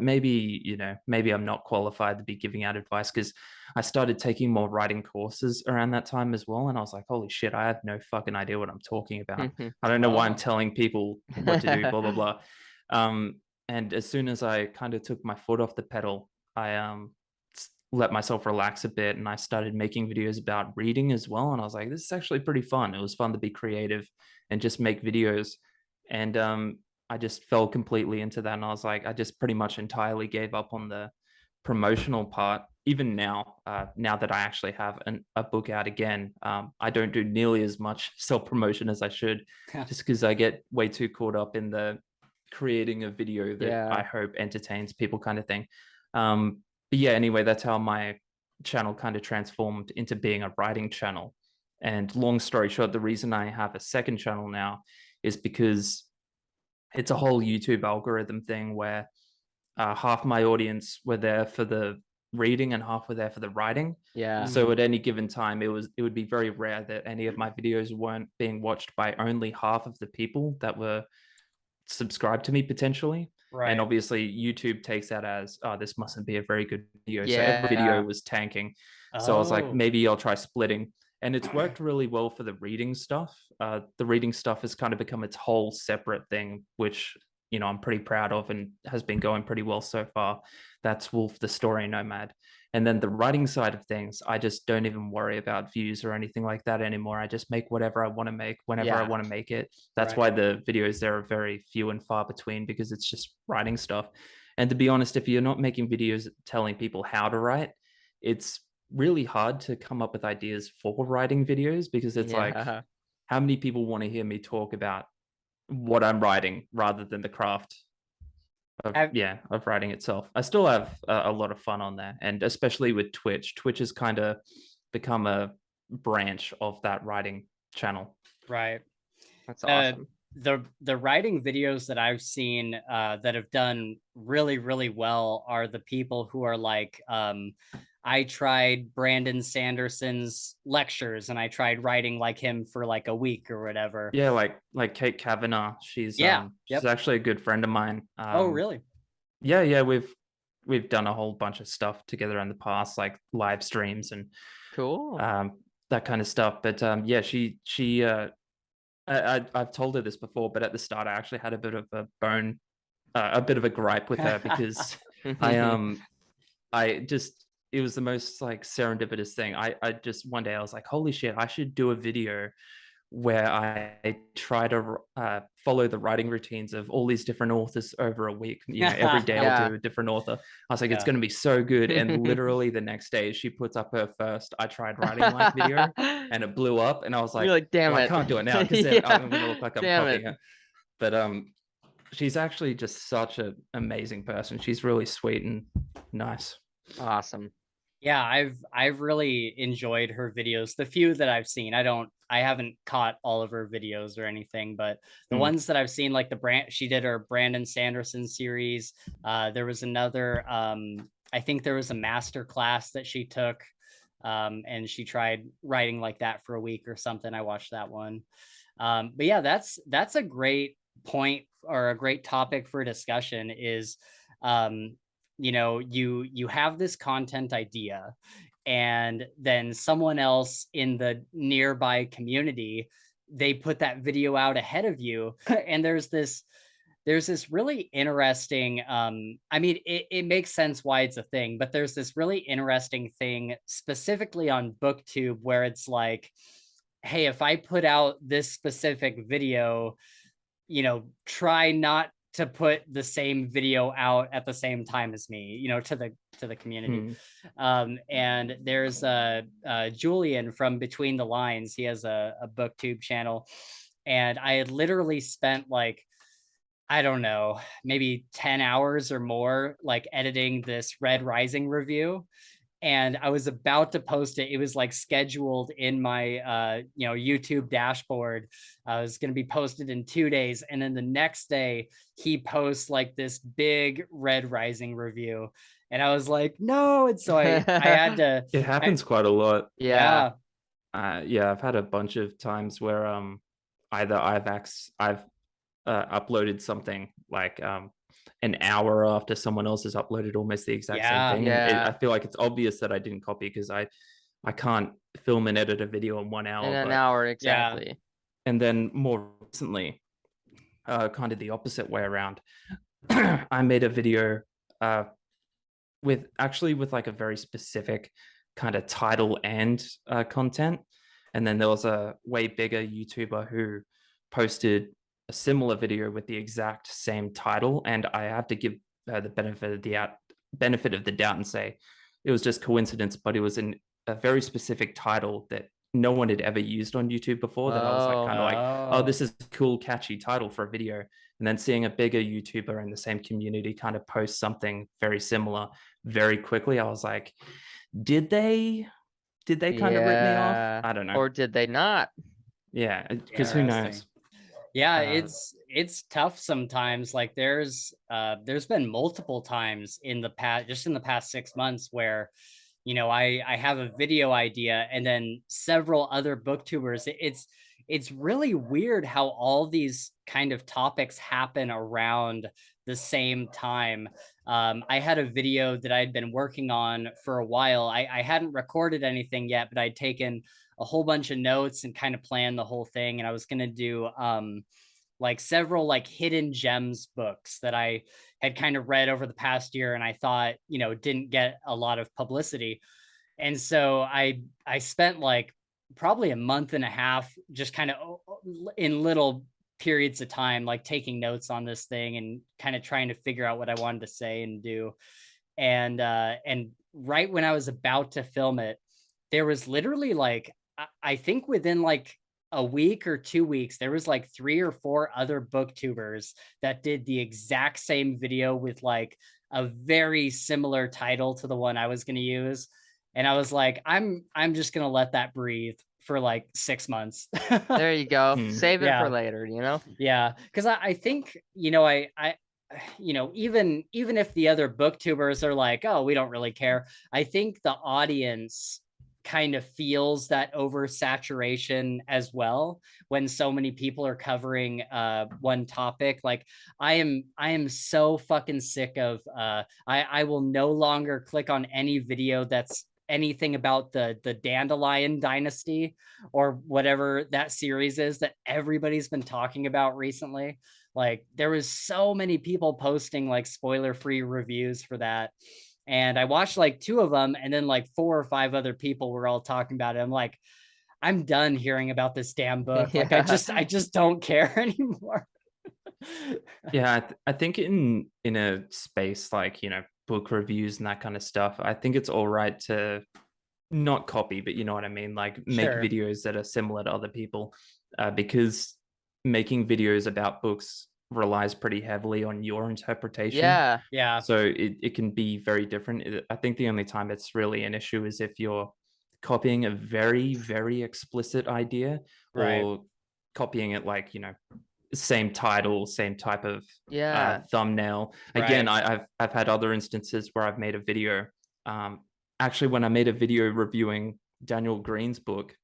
maybe I'm not qualified to be giving out advice, because I started taking more writing courses around that time as well. And I was like, holy shit, I have no fucking idea what I'm talking about. I don't know why I'm telling people what to do, blah, blah, blah. And as soon as I kind of took my foot off the pedal, I let myself relax a bit, and I started making videos about reading as well. And I was like, this is actually pretty fun. It was fun to be creative and just make videos. And I just fell completely into that, and I was like, I just pretty much entirely gave up on the promotional part. Even now, now that I actually have a book out again, I don't do nearly as much self-promotion as I should, just because I get way too caught up in the creating a video that I hope entertains people kind of thing. But yeah, anyway, that's how my channel kind of transformed into being a writing channel. And long story short, the reason I have a second channel now is because it's a whole YouTube algorithm thing where half my audience were there for the reading and half were there for the writing. Yeah. So at any given time, it would be very rare that any of my videos weren't being watched by only half of the people that were subscribed to me potentially. Right. And obviously YouTube takes that as, oh, this mustn't be a very good video. So Yeah. every video was tanking. So I was like, Oh. maybe I'll try splitting. And it's worked really well for the reading stuff. The reading stuff has kind of become its whole separate thing, which, you know, I'm pretty proud of and has been going pretty well so far. That's Wolfe the Story Nomad. And then the writing side of things, I just don't even worry about views or anything like that anymore. I just make whatever I want to make whenever I want to make it. That's why the videos there are very few and far between, because it's just writing stuff. And to be honest, if you're not making videos telling people how to write, it's really hard to come up with ideas for writing videos, because it's like, how many people want to hear me talk about what I'm writing rather than the craft of writing itself. I still have a lot of fun on there, and especially with Twitch has kind of become a branch of that writing channel. Right. That's awesome. The writing videos that I've seen that have done really, really well are the people who are like, I tried Brandon Sanderson's lectures and I tried writing like him for like a week or whatever. Yeah, like Kate Kavanagh. She's she's actually a good friend of mine. Oh, really? Yeah, we've done a whole bunch of stuff together in the past, like live streams and cool, that kind of stuff. But yeah, she I've told her this before, but at the start I actually had a bit of a bone, a bit of a gripe with her, because I just, it was the most like serendipitous thing. I just, one day I was like, holy shit, I should do a video where I try to follow the writing routines of all these different authors over a week. You know, every day I'll do a different author. I was like, it's going to be so good. And literally the next day she puts up her first I tried writing like video, and it blew up. And I was like, you're like, damn it, I can't do it now, because I'm going to look like I'm copying her. But she's actually just such an amazing person. She's really sweet and nice. Awesome. Yeah, I've really enjoyed her videos. The few that I've seen, I haven't caught all of her videos or anything, but the ones that I've seen, like she did her Brandon Sanderson series. There was another, I think there was a master class that she took, and she tried writing like that for a week or something. I watched that one. But yeah, that's a great point, or a great topic for discussion is, you know, you have this content idea, and then someone else in the nearby community, they put that video out ahead of you. And there's this really interesting, I mean, it makes sense why it's a thing, but there's this really interesting thing specifically on BookTube where it's like, hey, if I put out this specific video, you know, try not to put the same video out at the same time as me, you know, to the community. And there's Julian from Between the Lines. He has a BookTube channel, and I had literally spent like, I don't know, maybe 10 hours or more, like editing this Red Rising review. And I was about to post it. It was like scheduled in my, you know, YouTube dashboard. It was going to be posted in 2 days. And then the next day he posts like this big Red Rising review. And I was like, no. And so I had to. It happens quite a lot. Yeah. Yeah. I've had a bunch of times where either I've uploaded something like an hour after someone else has uploaded almost the exact same thing. I feel like it's obvious that I didn't copy, because I can't film and edit a video in 1 hour. In an hour, exactly. Yeah. And then more recently, kind of the opposite way around. I made a video with like a very specific kind of title and content. And then there was a way bigger YouTuber who posted a similar video with the exact same title, and I have to give her the benefit of the doubt and say it was just coincidence, but it was in a very specific title that no one had ever used on YouTube before, that I was like, kind of like, oh, this is a cool, catchy title for a video. And then seeing a bigger YouTuber in the same community kind of post something very similar very quickly, I was like, did they kind of rip me off? I don't know. Or did they not? Yeah, because who knows? Yeah, it's tough sometimes. Like there's been multiple times in the past 6 months where, you know, I have a video idea and then several other booktubers. It's really weird how all these kind of topics happen around the same time. I had a video that I'd been working on for a while. I hadn't recorded anything yet, but I'd taken a whole bunch of notes and kind of planned the whole thing. And I was going to do like several like hidden gems books that I had kind of read over the past year and I thought, you know, didn't get a lot of publicity. And so I spent like probably a month and a half just kind of in little periods of time, like taking notes on this thing and kind of trying to figure out what I wanted to say and do. And right when I was about to film it, there was literally like, I think within like a week or 2 weeks, there was like 3 or 4 other booktubers that did the exact same video with like a very similar title to the one I was going to use. And I was like, I'm just going to let that breathe for like 6 months. There you go. Save it for later, you know? Yeah. Cause I think, you know, you know, even if the other booktubers are like, oh, we don't really care, I think the audience kind of feels that oversaturation as well when so many people are covering one topic. Like I am so fucking sick of I will no longer click on any video that's anything about the Dandelion dynasty or whatever that series is that everybody's been talking about recently. Like there was so many people posting like spoiler-free reviews for that. And I watched like 2 of them, and then like 4 or 5 other people were all talking about it. I'm like, I'm done hearing about this damn book. Like I just don't care anymore. Yeah, I think in a space like, you know, book reviews and that kind of stuff, I think it's all right to not copy, but you know what I mean? Like make videos that are similar to other people, because making videos about books relies pretty heavily on your interpretation. Yeah. So it can be very different. I think the only time it's really an issue is if you're copying a very, very explicit idea, or copying it like, you know, same title, same type of thumbnail. Again, I've had other instances where I've made a video. Actually, when I made a video reviewing Daniel Green's book,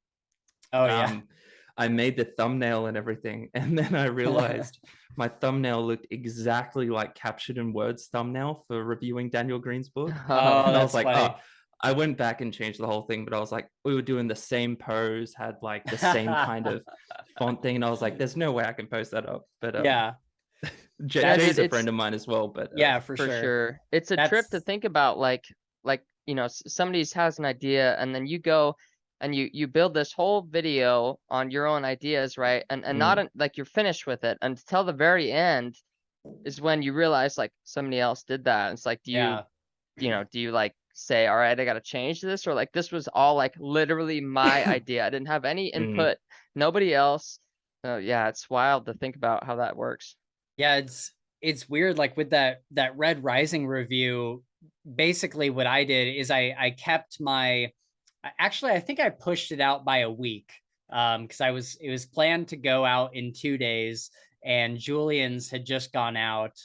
I made the thumbnail and everything, and then I realized my thumbnail looked exactly like Captured in Words thumbnail for reviewing Daniel Green's book. And I was like, funny. I went back and changed the whole thing, but I was like, we were doing the same pose, had like the same kind of font thing, and I was like, there's no way I can post that up. But Jay's a friend of mine as well. But for sure. It's a trip to think about, like you know, somebody has an idea, and then you go and you build this whole video on your own ideas, right? And not like you're finished with it until the very end is when you realize like somebody else did that. It's like, do you like say, all right, I got to change this, or like this was all like literally my idea. I didn't have any input, nobody else. Yeah, it's wild to think about how that works. Yeah, it's weird. Like with that Red Rising review, basically what I did is I kept my, actually I think I pushed it out by a week, because it was planned to go out in 2 days, and Julian's had just gone out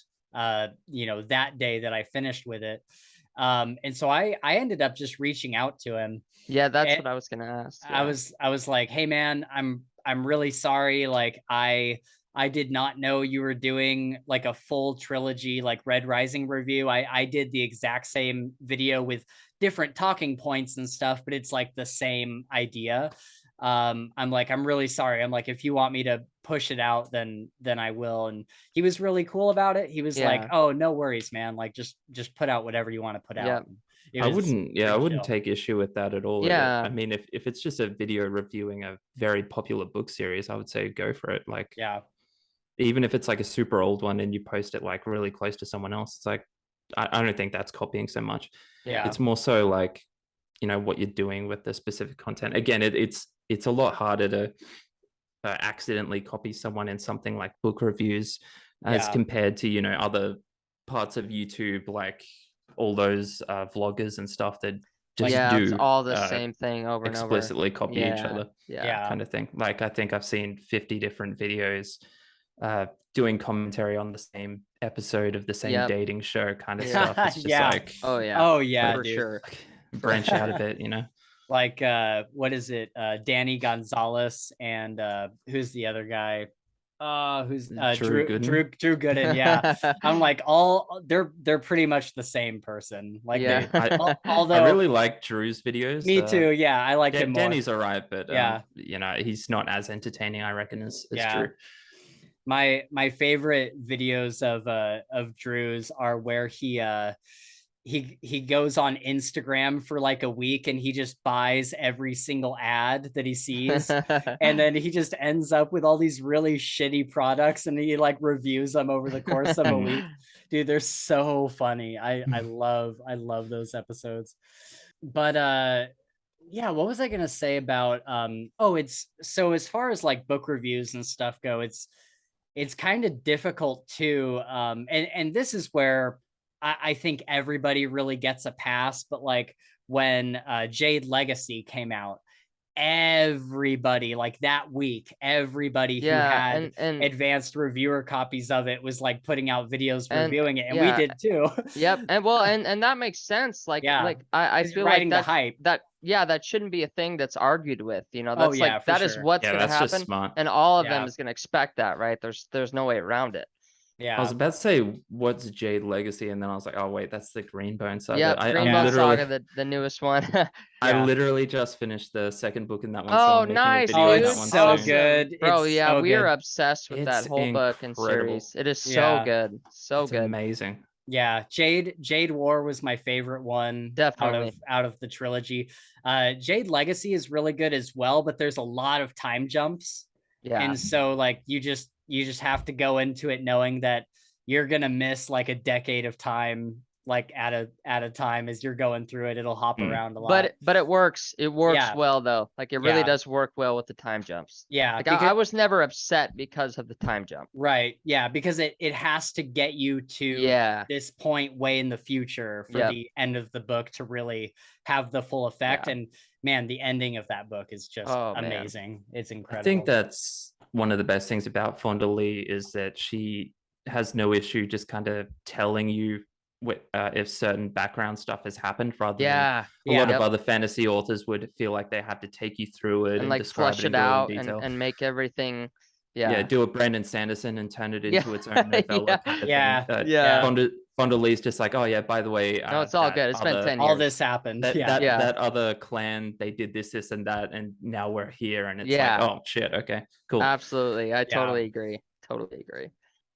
you know, that day that I finished with it. And so I ended up just reaching out to him. Yeah, that's what I was gonna ask. Yeah. I was like, hey man, I'm really sorry. Like I did not know you were doing like a full trilogy, like Red Rising review. I did the exact same video with different talking points and stuff, but it's like the same idea. I'm like, I'm really sorry. I'm like, if you want me to push it out, then I will. And he was really cool about it. He was like, oh, no worries, man. Like just put out whatever you want to put out. I wouldn't take issue with that at all. Yeah. I mean, if it's just a video reviewing a very popular book series, I would say go for it. Like, yeah. even if it's like a super old one and you post it like really close to someone else, it's like I don't think that's copying so much. Yeah. It's more so like, you know, what you're doing with the specific content. Again, it's a lot harder to accidentally copy someone in something like book reviews as compared to, you know, other parts of YouTube, like all those vloggers and stuff that just it's do all the same thing over and over. explicitly copy each other. Yeah. Kind of thing. Like I think I've seen 50 different videos doing commentary on the same episode of the same dating show kind of stuff. It's just like, oh yeah, for dude. sure. Branch out a bit, you know. Like what is it? Danny Gonzalez and who's the other guy? Who's Drew Gooden. Yeah. I'm like, they're pretty much the same person. Like although I really like Drew's videos. Me too. Yeah, I like him more. Danny's all right, but you know, he's not as entertaining, I reckon, as Drew. My favorite videos of Drew's are where he goes on Instagram for like a week and he just buys every single ad that he sees and then he just ends up with all these really shitty products and he like reviews them over the course of a week. Dude, they're so funny. I love those episodes. But yeah, what was I gonna say about it's so as far as like book reviews and stuff go, it's kind of difficult too. And this is where I think everybody really gets a pass, but like when Jade Legacy came out, everybody like that week, everybody who had and advanced reviewer copies of it was like putting out videos reviewing it, and we did too. Yep, and that makes sense. Like I feel like the hype that shouldn't be a thing that's argued with. You know, that's that is what's gonna happen, and all of them is gonna expect that, right? There's no way around it. Yeah, I was about to say what's Jade Legacy, and then I was like, oh wait, that's the Greenbone Saga. Yeah, Greenbone Saga, the newest one. I literally just finished the second book in that one. Oh, so nice, dude! It's so good, bro. Yeah, we are obsessed with that whole book and series. It is so good, so good, amazing. Yeah, Jade War was my favorite one. Definitely out of the trilogy. Jade Legacy is really good as well, but there's a lot of time jumps. Yeah, and so like you just have to go into it knowing that you're gonna miss like a decade of time, like at a time as you're going through it. It'll hop around a lot. But it works. It works well though. Like it really does work well with the time jumps. Yeah. Like I was never upset because of the time jump. Right. Yeah. Because it has to get you to this point way in the future for the end of the book to really have the full effect. And man, the ending of that book is just amazing. Man. It's incredible. I think that's one of the best things about Fonda Lee is that she has no issue just kind of telling you if certain background stuff has happened, rather than a lot of other fantasy authors would feel like they have to take you through it and like describe flesh it out and make everything. Do a Brandon Sanderson and turn it into its own novella. Fonda Lee's just like, oh yeah, by the way, no, it's all good. It's been 10 years. All this happened. That other clan, they did this and that, and now we're here, and it's like, oh shit, okay, cool. Absolutely, I totally agree.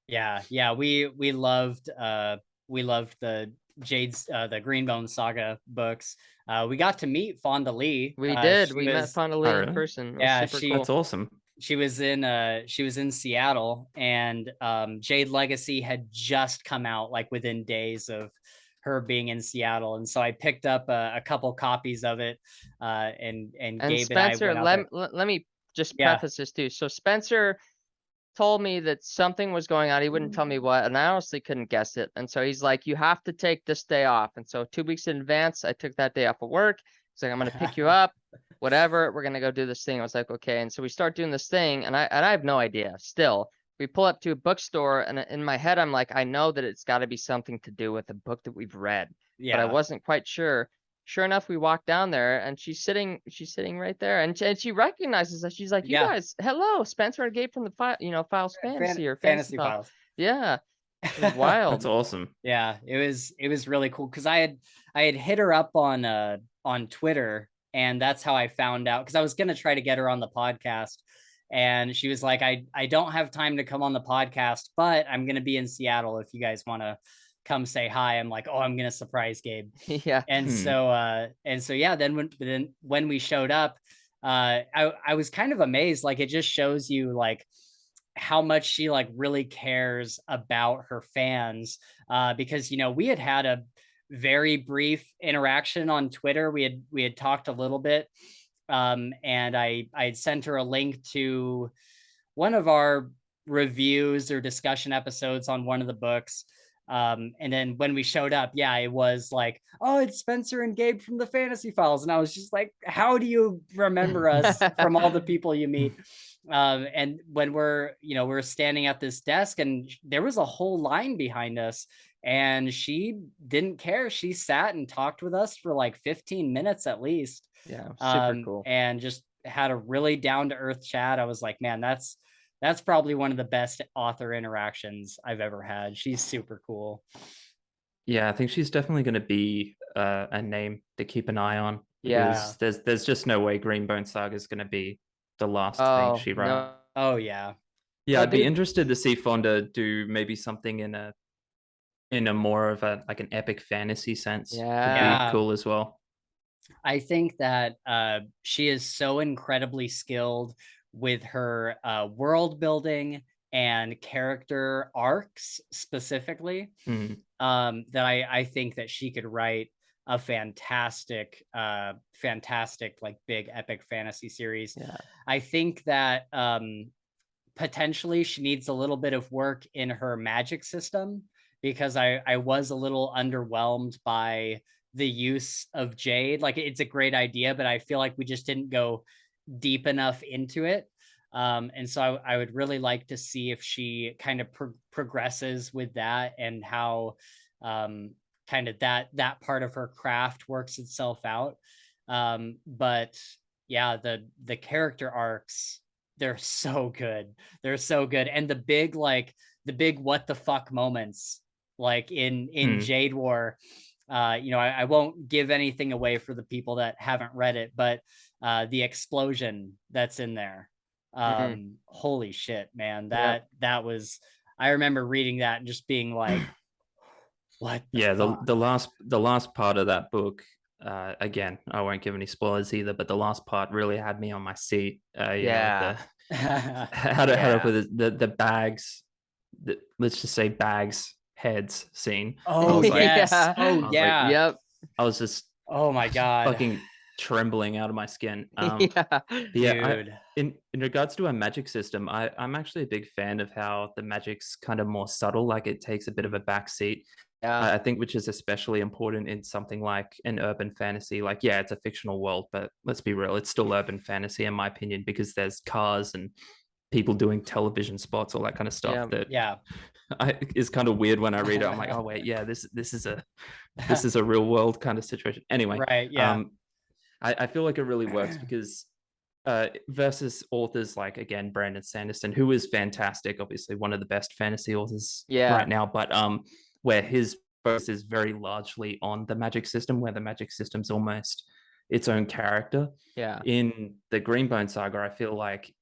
Yeah. We loved the Jade's the Greenbone Saga books. We got to meet Fonda Lee. We did. We met Fonda Lee in person. Yeah, that's awesome. She was in Seattle, and Jade Legacy had just come out like within days of her being in Seattle, and so I picked up a couple copies of it. And Gabe Spencer, and I let me just preface this too. So Spencer told me that something was going on. He wouldn't tell me what, and I honestly couldn't guess it. And so he's like, "You have to take this day off." And so 2 weeks in advance, I took that day off of work. He's like, "I'm gonna pick you up. Whatever, we're gonna go do this thing." I was like, okay. And so we start doing this thing, and I have no idea still. We pull up to a bookstore, and in my head I'm like, I know that it's got to be something to do with a book that we've read, but I wasn't quite sure. Sure enough, we walk down there, and she's sitting right there, and she recognizes us. She's like, you guys, hello, Spencer and Gabe from the Files Fantasy or Fantasy Files. Yeah, it was wild. That's awesome. Yeah, it was really cool because I had hit her up on Twitter. And that's how I found out, because I was going to try to get her on the podcast. And she was like, I don't have time to come on the podcast, but I'm going to be in Seattle if you guys want to come say hi. I'm like, oh, I'm going to surprise Gabe. Yeah. And so, yeah, then when we showed up, I was kind of amazed. Like, it just shows you like how much she like really cares about her fans, because we had a very brief interaction on Twitter. We had talked a little bit, and I sent her a link to one of our reviews or discussion episodes on one of the books. And then when we showed up, it was like, oh, it's Spencer and Gabe from the Fantasy Files. And I was just like, how do you remember us from all the people you meet? And when we're standing at this desk, and there was a whole line behind us, and she didn't care. She sat and talked with us for like 15 minutes at least. Yeah, super cool. And just had a really down to earth chat. I was like, man, that's probably one of the best author interactions I've ever had. She's super cool. Yeah, I think she's definitely going to be a name to keep an eye on. Yeah. Because there's just no way Greenbone Saga is going to be the last thing she writes. No. Oh yeah. Yeah, I'd be interested to see Fonda do maybe something in a more of a like an epic fantasy sense. Yeah. Would be cool as well. I think that she is so incredibly skilled with her world building and character arcs specifically, that I think that she could write a fantastic like big epic fantasy series. Yeah. I think that potentially she needs a little bit of work in her magic system, because I was a little underwhelmed by the use of Jade. Like, it's a great idea, but I feel like we just didn't go deep enough into it. And so I would really like to see if she kind of progresses with that, and how kind of that part of her craft works itself out. But yeah, the character arcs, they're so good. They're so good. And the big what the fuck moments, like in Jade War, I won't give anything away for the people that haven't read it, but the explosion that's in there, holy shit, man, that was, I remember reading that and just being like, what the last part of that book, again, I won't give any spoilers either, but the last part really had me on my seat. How to put it, the bags, let's just say bags heads scene. Oh yes. Oh yeah. Yep. I was just, oh my god, fucking trembling out of my skin. Dude. In regards to a magic system, I'm actually a big fan of how the magic's kind of more subtle, like it takes a bit of a back seat. I think, which is especially important in something like an urban fantasy. Like, yeah, it's a fictional world, but let's be real, it's still urban fantasy in my opinion, because there's cars and people doing television spots, all that kind of stuff. Is kind of weird when I read it. I'm like, oh wait, yeah, this is a real world kind of situation. Anyway, right, yeah. I feel like it really works because versus authors like, again, Brandon Sanderson, who is fantastic, obviously one of the best fantasy authors right now, but where his focus is very largely on the magic system, where the magic system's almost its own character. In the Greenbone Saga, I feel like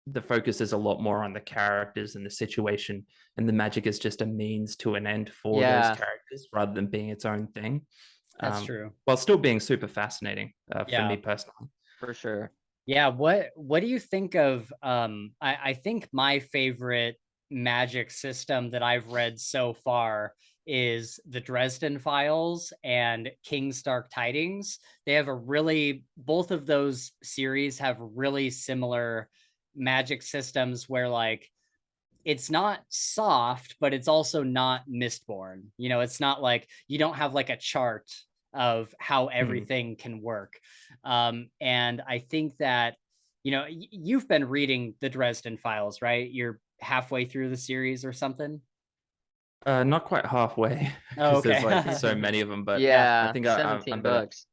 the focus is a lot more on the characters and the situation, and the magic is just a means to an end for those characters rather than being its own thing. That's true. While still being super fascinating for me personally. For sure. Yeah, what do you think of I think my favorite magic system that I've read so far is the Dresden Files and King's Dark Tidings. They have both of those series have really similar magic systems, where like it's not soft, but it's also not Mistborn. It's not like you don't have like a chart of how everything can work. And I think that, you've been reading the Dresden Files, right? You're halfway through the series or something? Not quite halfway. Oh, okay. There's like so many of them, but I think 17 books.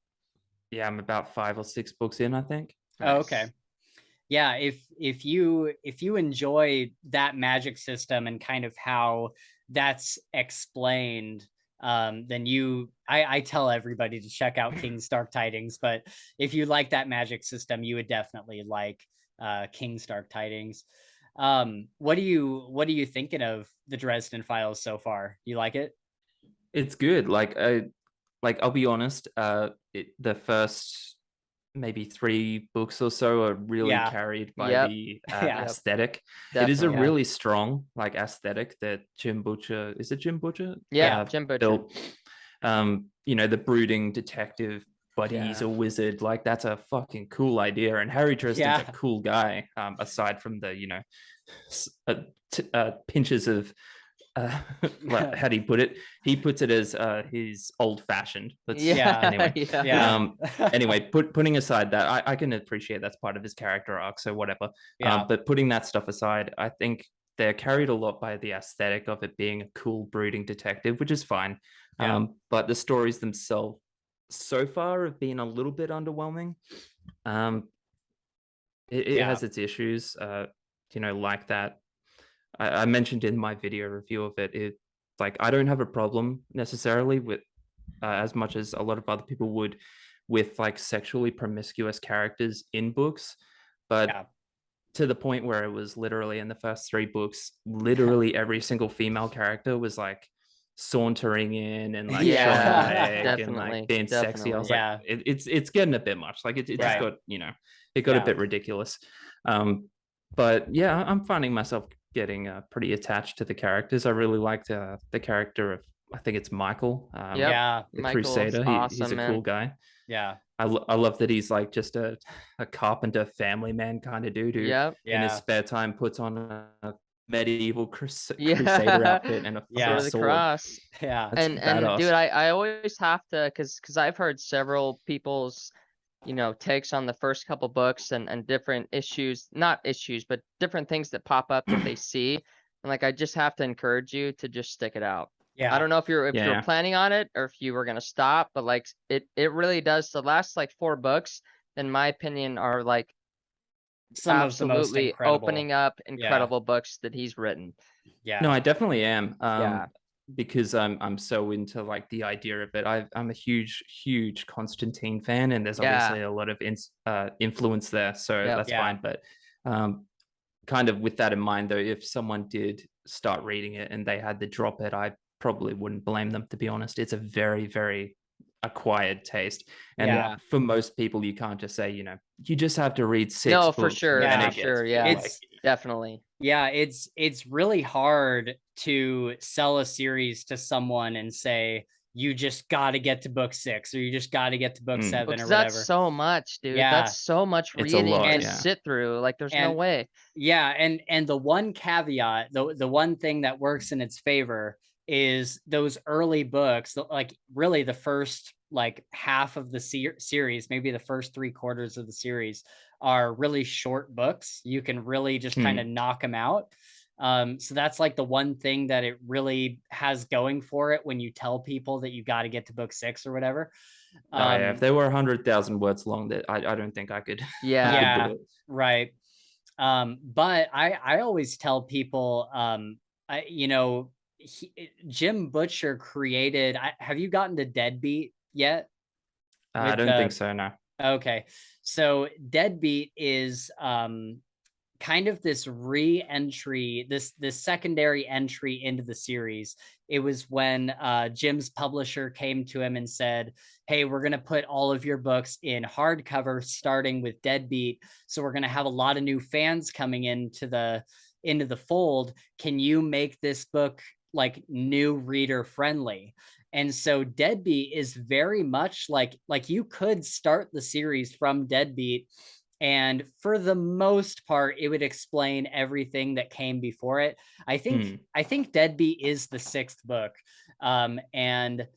I'm about 5 or 6 books in, I think. Nice. Oh, okay. Yeah, if you enjoy that magic system and kind of how that's explained, then I tell everybody to check out King's Dark Tidings. But if you like that magic system, you would definitely like King's Dark Tidings. What are you thinking of the Dresden Files so far? You like it? It's good. Like I'll be honest, the first maybe 3 books or so are really carried by Yep. the Yeah. aesthetic. Definitely. It is a really strong like aesthetic that Jim Butcher, is it Jim Butcher? Yeah, Jim Butcher. Built. You know, the brooding detective, but he's a wizard. Like, that's a fucking cool idea. And Harry Dresden's a cool guy, aside from the, you know, pinches of how do you put it? He puts it as his old-fashioned. Anyway, putting aside that, I can appreciate that's part of his character arc, so whatever. But putting that stuff aside, I think they're carried a lot by the aesthetic of it being a cool brooding detective, which is fine. But the stories themselves so far have been a little bit underwhelming. It has its issues, you know, like that. I mentioned in my video review of it, like, I don't have a problem necessarily with as much as a lot of other people would with like sexually promiscuous characters in books, but to the point where it was literally in the first 3 books, literally every single female character was like sauntering in and like showing a leg and like being sexy. I was like, it's getting a bit much. Like, it just got, you know, it got a bit ridiculous. But yeah, I'm finding myself getting pretty attached to the characters. I really liked the character of, I think it's Michael, the Michael's Crusader. awesome, He's a cool guy. I love that he's like just a carpenter family man kind of dude who in his spare time puts on a medieval crusader outfit and a sword. Cross. And dude, I always have to, because I've heard several people's, you know, takes on the first couple books and different issues, not issues, but different things that pop up that they see. And like, I just have to encourage you to just stick it out. I don't know if you're planning on it or if you were going to stop, but like it really does. The last like 4 books, in my opinion, are like some absolutely of the most incredible, opening up incredible books that he's written. No, I definitely am. Because I'm so into like the idea of it. I'm a huge Constantine fan, and there's obviously a lot of influence there, so that's fine. But kind of with that in mind, though, if someone did start reading it and they had to drop it, I probably wouldn't blame them, to be honest. It's a very acquired taste, and for most people, you can't just say, you know, you just have to read 6 books. For sure, it's definitely. It's really hard to sell a series to someone and say, you just got to get to book 6 or you just got to get to book 7 or whatever. That's so much, dude. That's so much reading and sit through. Like, there's no way. And the one caveat, the one thing that works in its favor is those early books, like really the first like half of the series, maybe the first 3/4 of the series, are really short books. You can really just kind of knock them out. So that's like the one thing that it really has going for it when you tell people that you got to get to book 6 or whatever. If they were 100,000 words long, that I don't think I could. Right. But I always tell people, you know, Jim Butcher created. Have you gotten to Deadbeat yet? I don't think so. No. Okay, so Deadbeat is kind of this re-entry, this secondary entry into the series. It was when Jim's publisher came to him and said, hey, we're going to put all of your books in hardcover starting with Deadbeat, so we're going to have a lot of new fans coming into the fold. Can you make this book like new reader friendly? And so Deadbeat is very much like you could start the series from Deadbeat, and for the most part, it would explain everything that came before it. I think Deadbeat is the 6th book, and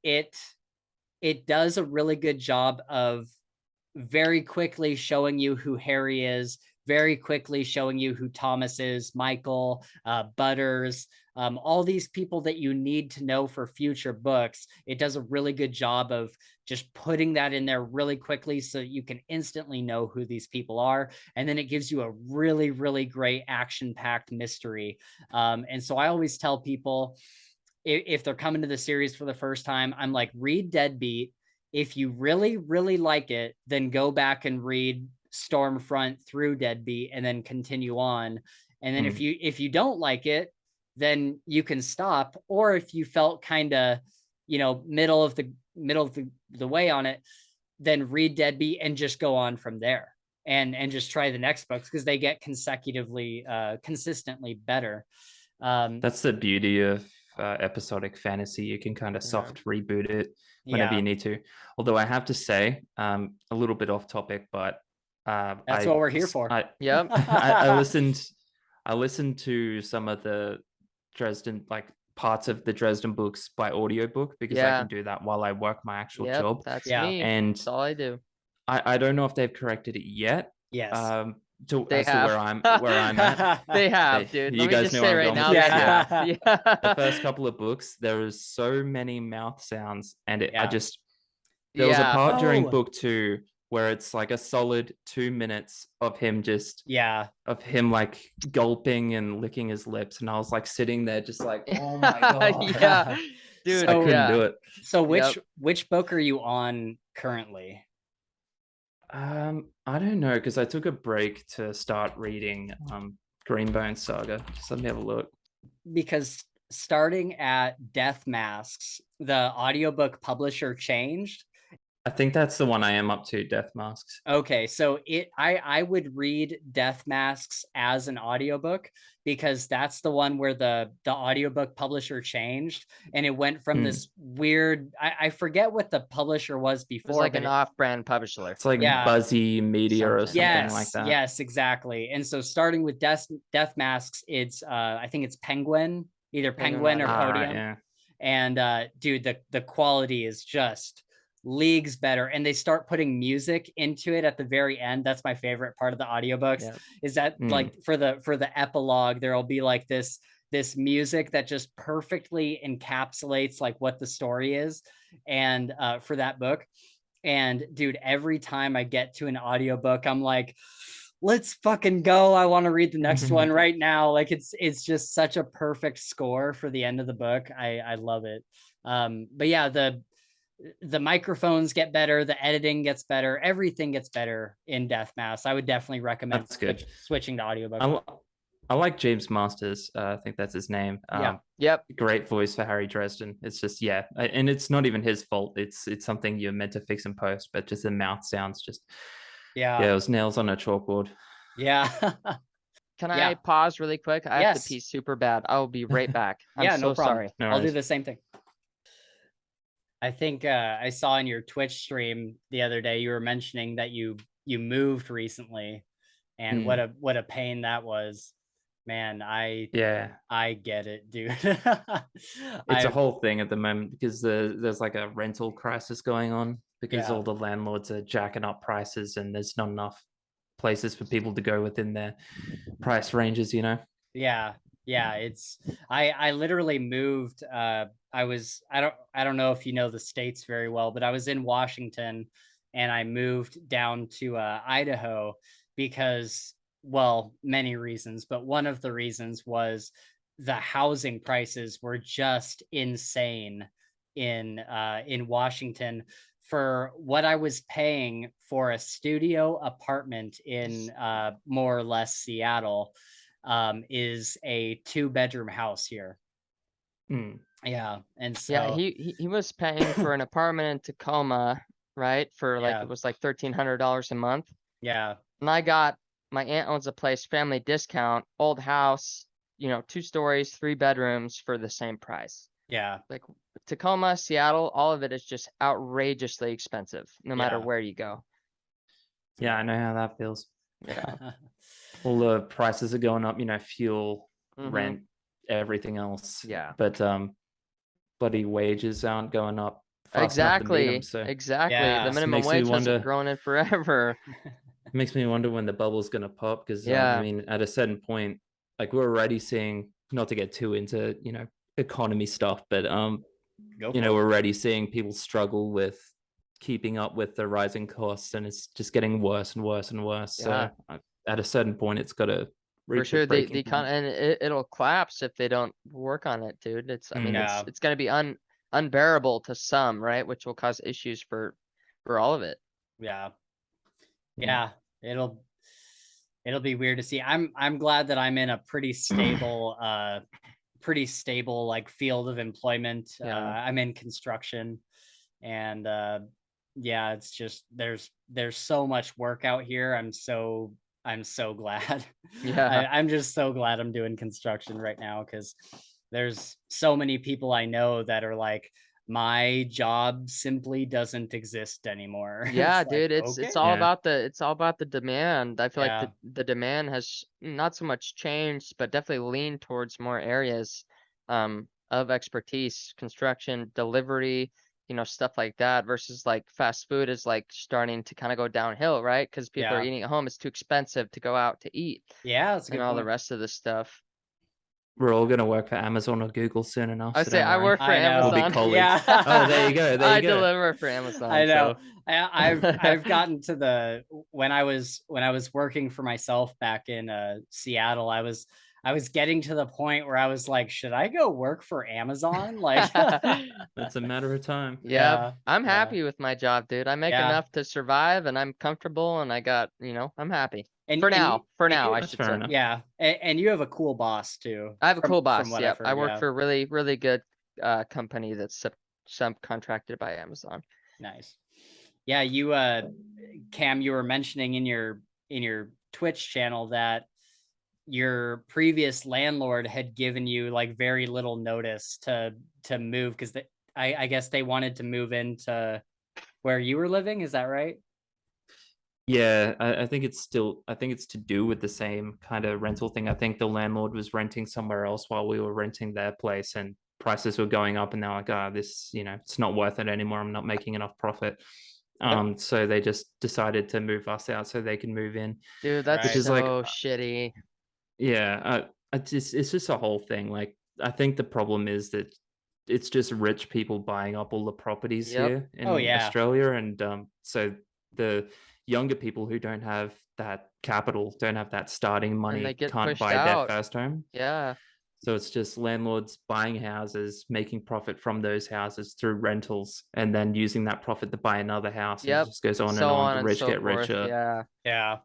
it does a really good job of very quickly showing you who Harry is, very quickly showing you who Thomas is, Michael, Butters, all these people that you need to know for future books. It does a really good job of just putting that in there really quickly so you can instantly know who these people are. And then it gives you a really great action-packed mystery. And so I always tell people, if they're coming to the series for the first time, I'm like, read Deadbeat. If you really like it, then go back and read Stormfront through Deadbeat and then continue on. And then if you don't like it, then you can stop. Or if you felt kind of, you know, middle of the way on it, then read Deadbeat and just go on from there and just try the next books because they get consistently better. That's the beauty of episodic fantasy. You can kind of soft reboot it whenever you need to. Although I have to say, a little bit off topic, but that's what we're here for. I listened to some of the Dresden, like parts of the Dresden books by audiobook because I can do that while I work my actual job. That's me. And that's all I do. I don't know if they've corrected it yet. Yes. To where I'm at. They have, dude. You guys know right now. They have. The first couple of books, there is so many mouth sounds, and there was a part during book 2 where it's like a solid 2 minutes of him like gulping and licking his lips, and I was like sitting there just like, oh my god. Dude, I couldn't do it. So which book are you on currently? I don't know, because I took a break to start reading Greenbone Saga. Just let me have a look. Because starting at Death Masks, the audiobook publisher changed. I think that's the one I am up to, Death Masks. Okay, so I would read Death Masks as an audiobook because that's the one where the audiobook publisher changed, and it went from this weird, I forget what the publisher was before. It was like an off-brand publisher. It's like Buzzy Media or something like that. Yes, exactly. And so starting with Death Masks, it's I think it's Penguin, either Penguin or Podium. Right, and dude, the quality is just leagues better, and they start putting music into it at the very end. That's my favorite part of the audiobooks. Is that like for the epilogue, there'll be like this music that just perfectly encapsulates like what the story is, and for that book. And dude, every time I get to an audiobook, I'm like, let's fucking go. I want to read the next one right now. Like it's just such a perfect score for the end of the book. I love it. But yeah, the microphones get better, the editing gets better, everything gets better in Death Mask. I would definitely recommend switching to audiobook. I like James Masters. I think that's his name. Great voice for Harry Dresden. It's just and it's not even his fault. It's something you're meant to fix in post, but just the mouth sounds just it was nails on a chalkboard. Can I pause really quick? I have to pee super bad. I'll be right back. I'm so sorry. No, I'll do the same thing. I think I saw in your Twitch stream the other day, you were mentioning that you moved recently, and what a pain that was. Man, I get it, dude. It's a whole thing at the moment because there's like a rental crisis going on because all the landlords are jacking up prices, and there's not enough places for people to go within their price ranges, you know? It's I literally moved. I don't know if you know the states very well, but I was in Washington and I moved down to Idaho because, well, many reasons, but one of the reasons was the housing prices were just insane in Washington. For what I was paying for a studio apartment in more or less Seattle, is a 2-bedroom house here. And so he was paying for an apartment in Tacoma, right? For like it was like $1,300 a month. And my aunt owns a place, family discount, old house, 2 stories, 3 bedrooms for the same price. Like Tacoma, Seattle, all of it is just outrageously expensive, no matter where you go. I know how that feels. All the prices are going up, fuel, rent, everything else. But bloody wages aren't going up fast enough to meet them, so. The minimum wage hasn't grown in forever. It makes me wonder when the bubble's going to pop, because I mean, at a certain point, like we're already seeing, not to get too into economy stuff, but we're already seeing people struggle with keeping up with the rising costs, and it's just getting worse and worse and worse. So at a certain point, it's got to reach for sure. And it'll collapse if they don't work on it, dude. It's I mean it's going to be unbearable to some, right? Which will cause issues for all of it. It'll be weird to see. I'm glad that I'm in a pretty stable like field of employment. I'm in construction, and yeah, it's just there's so much work out here. I'm so glad. Yeah. I'm just so glad I'm doing construction right now, because there's so many people I know that are like, my job simply doesn't exist anymore. Yeah, It's like, dude, it's okay. all Yeah. about the demand. I feel like Yeah. the demand has not so much changed, but definitely leaned towards more areas of expertise, construction, delivery, stuff like that, versus like fast food is like starting to kind of go downhill, right? Because people are Yeah. eating at home. It's too expensive to go out to eat Yeah, that's a and good all the point. rest of the stuff. We're all gonna work for Amazon or Google soon enough, I so say don't I worry. work for I We'll be Amazon. know. colleagues. Oh, there you Yeah. go. There you I go. deliver for Amazon, I know. so I've gotten to the when I was working for myself back in Seattle, I was getting to the point where I was like, should I go work for Amazon? Like, It's a matter of time. yeah, yeah, I'm yeah, happy with my job, dude. I make yeah. enough to survive and I'm comfortable and I got, I'm happy. And For and you, now, for and now, you I That's should fair say. enough. yeah, and you have a cool boss too, I have a cool from boss. what I've Yep. I heard. work Yeah, for a really, really good company that's subcontracted by Amazon. nice. Yeah, you Cam, you were mentioning in your Twitch channel that your previous landlord had given you like very little notice to move, because I guess they wanted to move into where you were living. Is that right? Yeah, I think it's to do with the same kind of rental thing. I think the landlord was renting somewhere else while we were renting their place, and prices were going up, and they're like, this, it's not worth it anymore. I'm not making enough profit. Yep. So they just decided to move us out so they can move in, Dude, that's which Right. is like, so shitty. yeah, it's just a whole thing. Like, I think the problem is that it's just rich people buying up all the properties Yep. here Oh in yeah. Australia, and so the younger people who don't have that capital, don't have that starting And they money, get can't pushed buy their out. first home. Yeah. So it's just landlords buying houses, making profit from those houses through rentals, and then using that profit to buy another house, and it Yep. just goes on and So on. on The and rich so get forth. richer. Yeah. Yeah.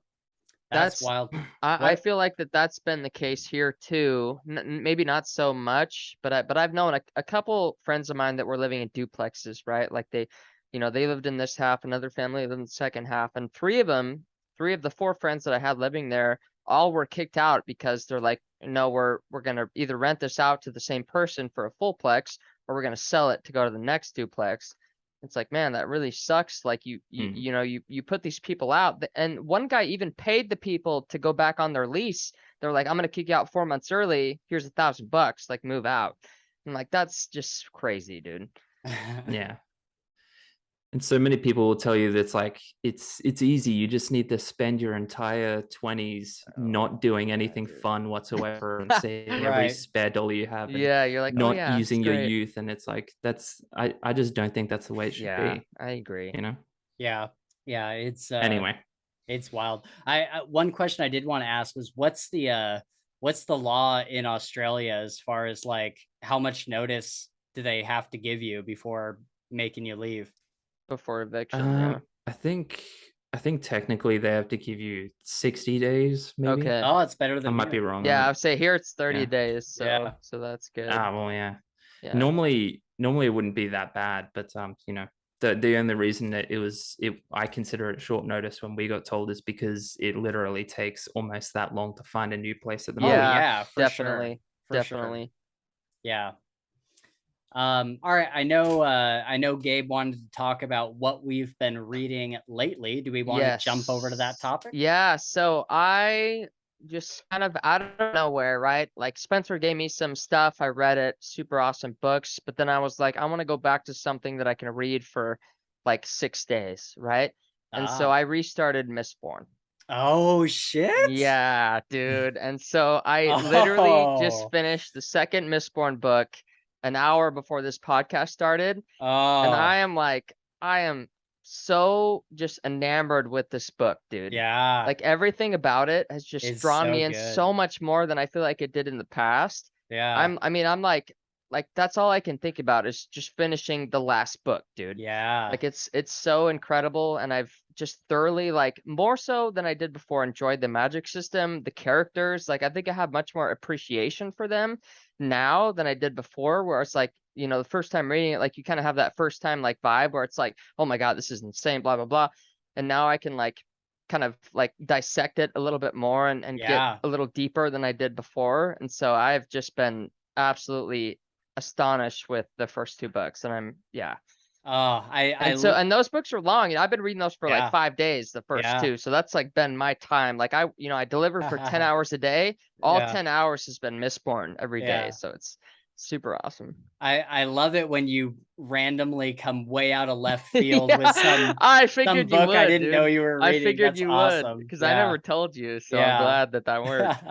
That's That's wild. I What? feel like that's been the case here too. Maybe not so much, but I've known a couple friends of mine that were living in duplexes, right? Like they lived in this half, another family lived in the second half, and three of the four friends that I had living there, all were kicked out because they're like, no, we're gonna either rent this out to the same person for a full plex, or we're gonna sell it to go to the next duplex. It's like, man, that really sucks. Like Mm. you put these people out, and one guy even paid the people to go back on their lease. They're like, I'm gonna kick you out 4 months early. Here's $1,000, like move out. I'm like, that's just crazy, dude. Yeah. And so many people will tell you that's like it's easy. You just need to spend your entire 20s not Oh, doing yeah, anything dude. fun whatsoever and saving every Right. spare dollar you have and Yeah, you're like, oh not yeah, it's using your great. youth. And it's like I just don't think that's the way it should Yeah, be, I agree. you know? Yeah. Yeah. Anyway. It's wild. One question I did want to ask was, what's the law in Australia as far as like how much notice do they have to give you before making you leave? Before eviction, yeah. I think technically they have to give you 60 days, maybe. Okay. Oh, it's better I than might be here. wrong on Yeah, it. I'd say here it's 30 Yeah. days, Yeah. so that's good. Well, yeah. Yeah. Normally it wouldn't be that bad, but the only reason that I consider it short notice when we got told is because it literally takes almost that long to find a new place at the Oh moment. Yeah, yeah, for sure. definitely. For sure. Definitely. Yeah. All right. I know Gabe wanted to talk about what we've been reading lately. Do we want to jump over to that Yes. topic? Yeah, so I just kind of out of nowhere, right? Like Spencer gave me some stuff. I read it, super awesome books, but then I was like, I want to go back to something that I can read for like 6 days, right? And so Ah. I restarted Mistborn. Oh shit. Yeah, dude. And so I literally just Oh. finished the second Mistborn book an hour before this podcast started. And Oh. I am like, I am so just enamored with this book, dude. Yeah. Like everything about it has just It's drawn so me in good. so much more than I feel like it did in the past. Yeah. I'm like that's all I can think about is just finishing the last book, dude. Yeah. Like it's so incredible, and I've just thoroughly, like more so than I did before, enjoyed the magic system, the characters. Like I think I have much more appreciation for them now than I did before, where it's like you know, the first time reading it, like you kind of have that first time like vibe where it's like, oh my God, this is insane, blah, blah, blah. And now I can like kind of like dissect it a little bit more and get Yeah. a little deeper than I did before. And so I've just been absolutely astonished with the first two books. And I'm, yeah. Oh, And those books are long. You know, I've been reading those for like yeah. 5 days, the first Yeah. two. So that's like been my time. Like I, you know, I deliver for 10 hours a day. All Yeah. 10 hours has been Mistborn every day. Yeah. So it's super awesome. I love it when you randomly come way out of left field Yeah, with some I figured you book I would, didn't know dude. you were I reading. figured That's you would awesome. because I Yeah. never told you. So I'm Yeah. glad that that worked.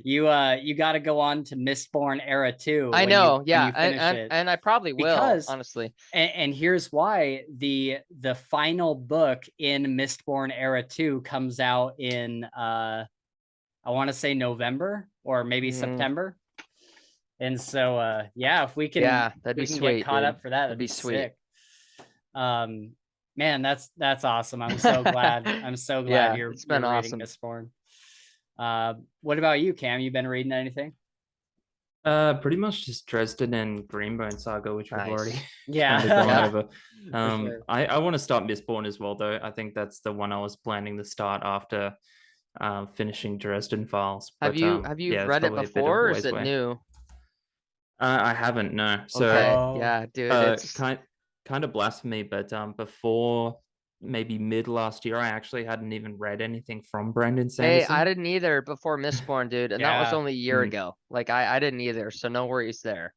You got to go on to Mistborn Era 2 I when know. you Yeah. finish it. And I probably will, Because honestly. and here's why the final book in Mistborn Era 2 comes out in I want to say November or maybe September. And so yeah, if we can that'd be get sweet, caught dude. up for that, That'd be sweet. sick. Man, that's awesome. I'm so glad. I'm so glad Yeah, it's you're been reading awesome. Mistborn. What about you, Cam? You been reading anything? Pretty much just Dresden and Greenbone Saga, which we've already Nice. Yeah. kind of gone Yeah. over. For sure. I want to start Mistborn as well, though. I think that's the one I was planning to start after finishing Dresden Files. Have But you yeah, it's read it probably a bit of a before or is ways it away. new? I haven't, no. So Okay. Oh. Yeah, dude. It's kind of blasphemy, but before maybe mid last year, I actually hadn't even read anything from Brandon Hey, Sanderson. I didn't either before Mistborn, dude. And that was Yeah. only a year ago. Like I didn't either, so no worries there.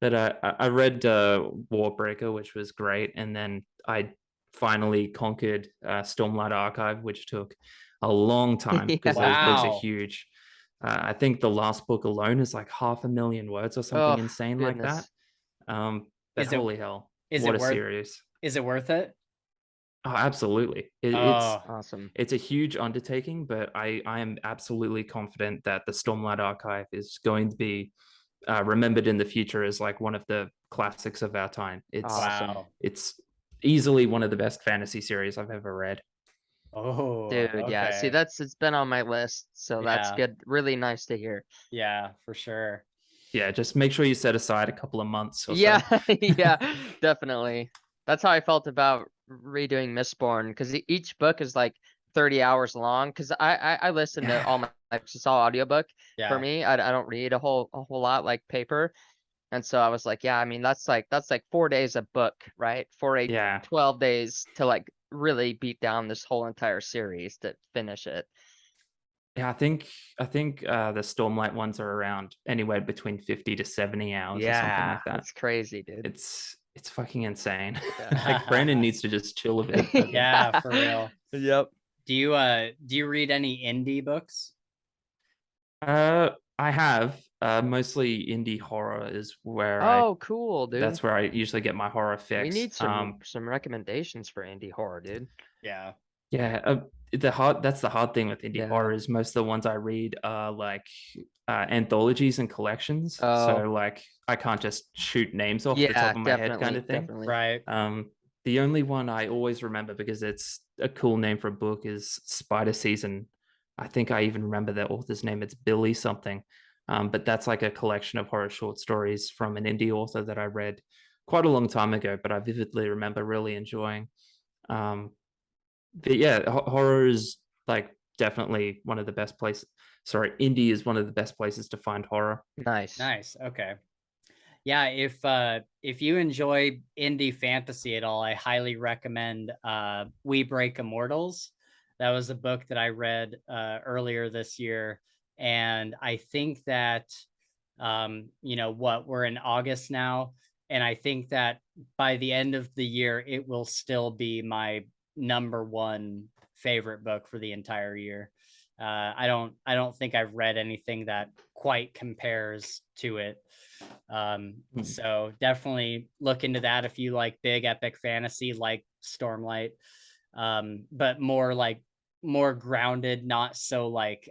But I read Warbreaker, which was great, and then I finally conquered Stormlight Archive, which took a long time because those books are Wow. huge. I think the last book alone is like 500,000 words or something Oh, insane like that. goodness. But holy hell, is what it a series! Is it worth it? Oh, absolutely. Oh, Awesome. It's a huge undertaking, but I am absolutely confident that the Stormlight Archive is going to be remembered in the future as like one of the classics of our time. wow. It's easily one of the best fantasy series I've ever read. Oh, Dude, yeah. See, okay. it's been on my list, so that's Yeah. good. Really nice to hear. Yeah, for sure. Yeah, just make sure you set aside a couple of months or Yeah, so. yeah, definitely. That's how I felt about redoing Mistborn because each book is like 30 hours long. Because I listen to all my like it's all audiobook for Yeah. me. I don't read a whole lot like paper. And so I was like, yeah, I mean that's like 4 days a book, right? 4, 8, Yeah. 12 days to like really beat down this whole entire series to finish it. Yeah, I think the Stormlight ones are around anywhere between 50 to 70 hours or something like that. That's crazy, dude. It's fucking insane. Yeah. Like Brandon needs to just chill a bit. Yeah, for real. Yep. Do you read any indie books? I have mostly indie horror is where Oh, cool, dude. that's where I usually get my horror fix. We need some recommendations for indie horror, dude. Yeah. Yeah, that's the hard thing with indie Yeah. horror is most of the ones I read are like anthologies and collections. Oh. So like I can't just shoot names off the top of my head kind of thing. Definitely. Right. The only one I always remember because it's a cool name for a book is Spider Season. I think I even remember the author's name. It's Billy something. But that's like a collection of horror short stories from an indie author that I read quite a long time ago, but I vividly remember really enjoying. But yeah, horror is like definitely one of the best places. Sorry, indie is one of the best places to find horror. Nice. Nice. Okay. Yeah, if you enjoy indie fantasy at all, I highly recommend We Break Immortals. That was a book that I read earlier this year, and I think that we're in August now, and I think that by the end of the year it will still be my number one favorite book for the entire year. I don't think I've read anything that quite compares to it. So definitely look into that if you like big epic fantasy like Stormlight, but more grounded, not so like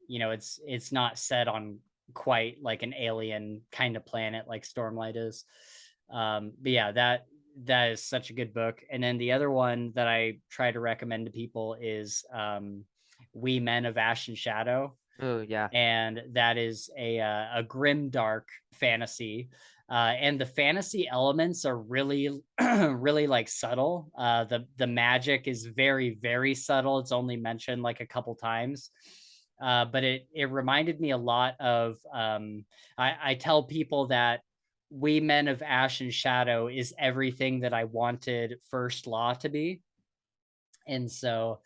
it's not set on quite like an alien kind of planet like Stormlight is. But yeah, that is such a good book. And then the other one that I try to recommend to people is We Men of Ash and Shadow. Oh yeah. and that is a grim dark fantasy. And the fantasy elements are really really like subtle. The magic is very very subtle. It's only mentioned like a couple times. But it reminded me a lot of I tell people that We Men of Ash and Shadow is everything that I wanted First Law to be. And so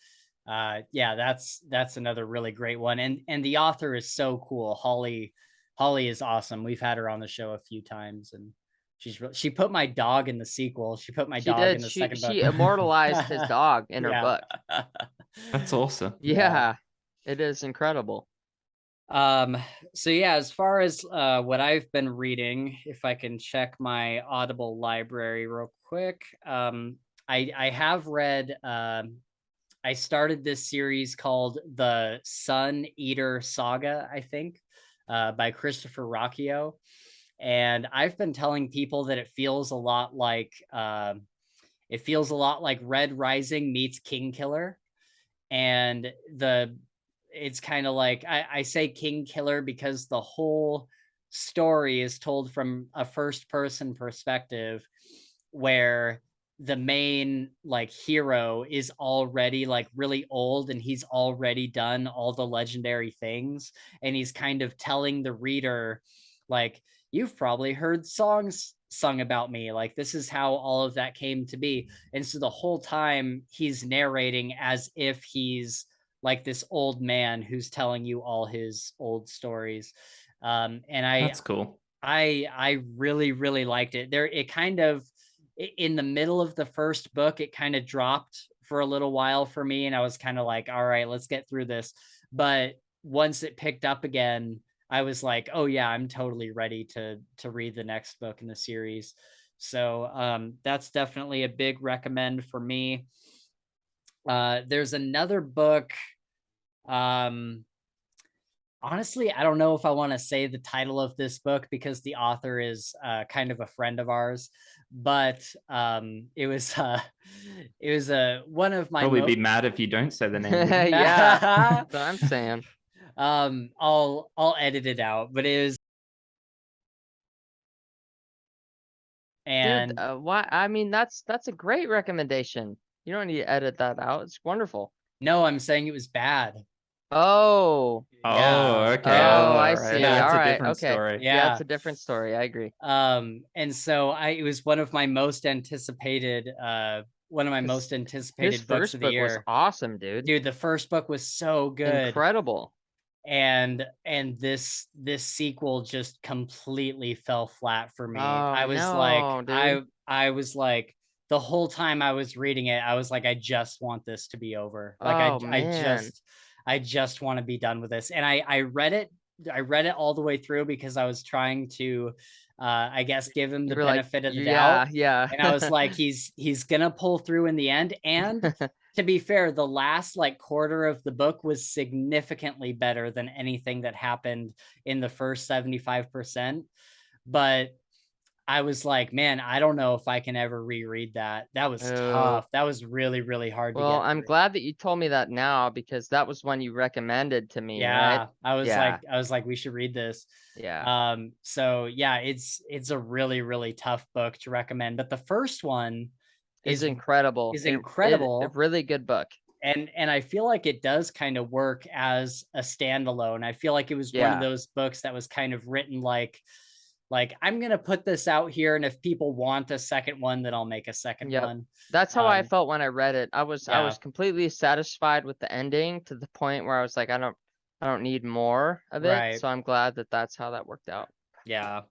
yeah, that's another really great one. And the author is so cool. Holly is awesome. We've had her on the show a few times, and she put my dog in the sequel. She put my She dog did. in the second book. She immortalized his dog in her Yeah. book. That's awesome. Yeah, it is incredible. Um, so yeah, as far as what I've been reading, if I can check my Audible library real quick, I have read. I started this series called the Sun Eater Saga, I think, by Christopher Rocchio, and I've been telling people that it feels a lot like Red Rising meets King Killer. And it's kind of like I say King Killer because the whole story is told from a first person perspective, where the main like hero is already like really old and he's already done all the legendary things, and he's kind of telling the reader like, you've probably heard songs sung about me, like this is how all of that came to be. And so the whole time he's narrating as if he's like this old man who's telling you all his old stories. And That's cool. I really really liked it. It kind of, in the middle of the first book, it kind of dropped for a little while for me, and I was kind of like, all right, let's get through this. But once it picked up again, I was like, oh yeah, I'm totally ready to read the next book in the series. So that's definitely a big recommend for me. There's another book. Honestly, I don't know if I want to say the title of this book because the author is kind of a friend of ours, but it was one of my Probably be mad if you don't say the name. Yeah, that's what I'm saying. I'll edit it out, but it was. And Dude, why? I mean, that's a great recommendation. You don't need to edit that out. It's wonderful. no, I'm saying it was bad. Oh, Oh, Yeah. okay. Yeah. oh, I All see. right. Yeah. That's All a right, different okay. story. Yeah, it's Yeah. a different story. I agree. And so it was one of my most anticipated His books first of the book was year. awesome, dude. Dude, the first book was so good. Incredible. And this sequel just completely fell flat for me. Oh I was no, dude. I was like, the whole time I was reading it, I was like, I just want this to be over. Like Oh man. I just want to be done with this. And I read it all the way through because I was trying to I guess give him You the were like, benefit of the yeah, doubt. yeah. And I was like, he's gonna pull through in the end. And to be fair, the last like quarter of the book was significantly better than anything that happened in the first 75%. But I was like, man, I don't know if I can ever reread that. That was Oh, tough. That was really, really hard to well, get I'm through. glad that you told me that now because that was one you recommended to me, right? Yeah, I was Yeah, like, we should read this. yeah. So yeah, it's a really, really tough book to recommend. But the first one Is is incredible. A incredible. really good book. And I feel like it does kind of work as a standalone. I feel like it was one of Yeah. those books that was kind of written like I'm gonna put this out here, and if people want a second one, then I'll make a second Yep. one. That's how I felt when I read it. I was Yeah. completely satisfied with the ending to the point where I was like, I don't need more of it. Right. So I'm glad that that's how that worked out. Yeah.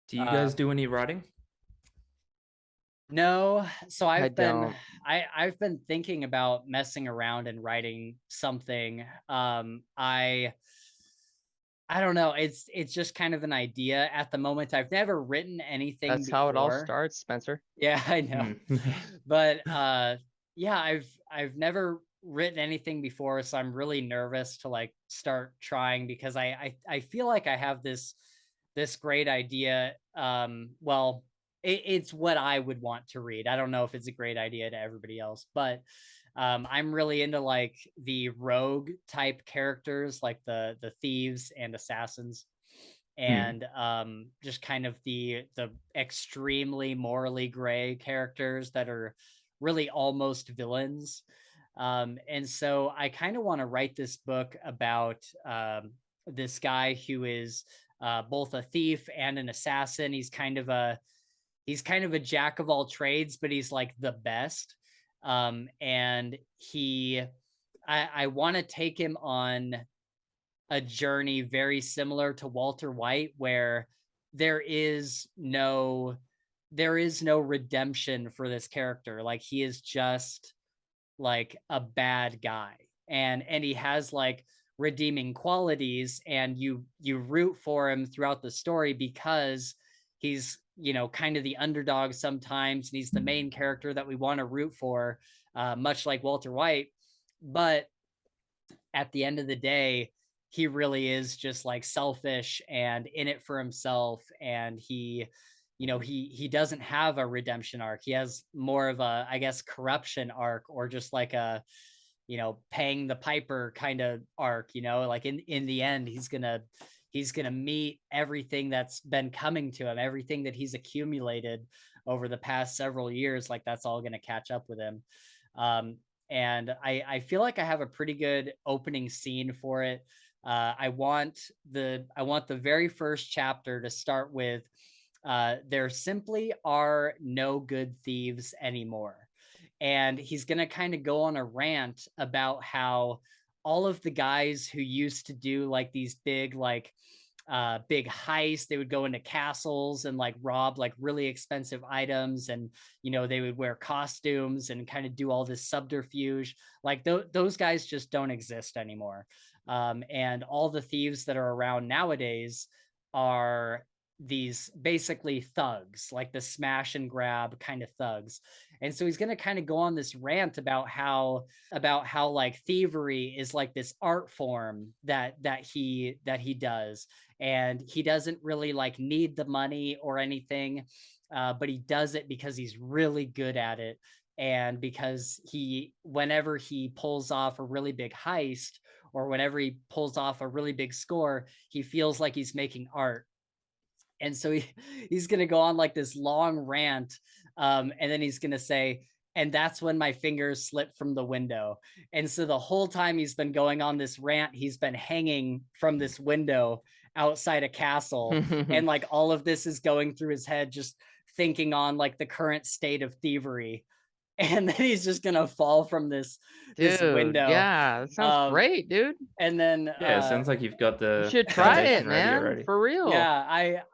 Do you guys do any writing? No, so I've don't. been thinking about messing around and writing something. I don't know. It's just kind of an idea at the moment. I've never written anything That's before. how it all starts, Spencer. Yeah, I know. But yeah, I've never written anything before, so I'm really nervous to like start trying because I feel like I have this great idea. Well, it's what I would want to read. I don't know if it's a great idea to everybody else, but I'm really into like the rogue type characters, like the thieves and assassins, Hmm. and just kind of the extremely morally gray characters that are really almost villains. And so I kind of want to write this book about this guy who is both a thief and an assassin. He's kind of a jack of all trades, but he's like the best. And I want to take him on a journey very similar to Walter White, where there is no there is no redemption for this character. Like he is just like a bad guy, and he has like redeeming qualities, and you root for him throughout the story because he's, kind of the underdog sometimes, and he's the main character that we want to root for, much like Walter White. But at the end of the day, he really is just like selfish and in it for himself, and he doesn't have a redemption arc. He has more of a, I guess, corruption arc, or just like a, paying the piper kind of arc. Like in the end, he's gonna meet everything that's been coming to him, everything that he's accumulated over the past several years. Like that's all gonna catch up with him. um and I feel like I have a pretty good opening scene for it. I want the very first chapter to start with, there simply are no good thieves anymore. And he's going to kind of go on a rant about how all of the guys who used to do like these big heists, they would go into castles and like rob like really expensive items, and they would wear costumes and kind of do all this subterfuge. Like those guys just don't exist anymore. And all the thieves that are around nowadays are these basically thugs, like the smash and grab kind of thugs. And so he's going to kind of go on this rant about how like thievery is like this art form that he does, and he doesn't really like need the money or anything, but he does it because he's really good at it, and because whenever he pulls off a really big heist, or whenever he pulls off a really big score, he feels like he's making art. And so he's going to go on like this long rant, and then he's going to say, and that's when my fingers slipped from the window. And so the whole time he's been going on this rant, he's been hanging from this window outside a castle, and like all of this is going through his head, just thinking on like the current state of thievery. And then he's just gonna fall from this Dude, window. yeah, that sounds great, dude. And then Yeah, it sounds like you've got You the should try it, foundation ready man. already. For real. yeah,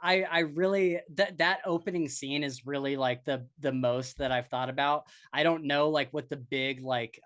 I really, that opening scene is really like the most that I've thought about. I don't know like what the big like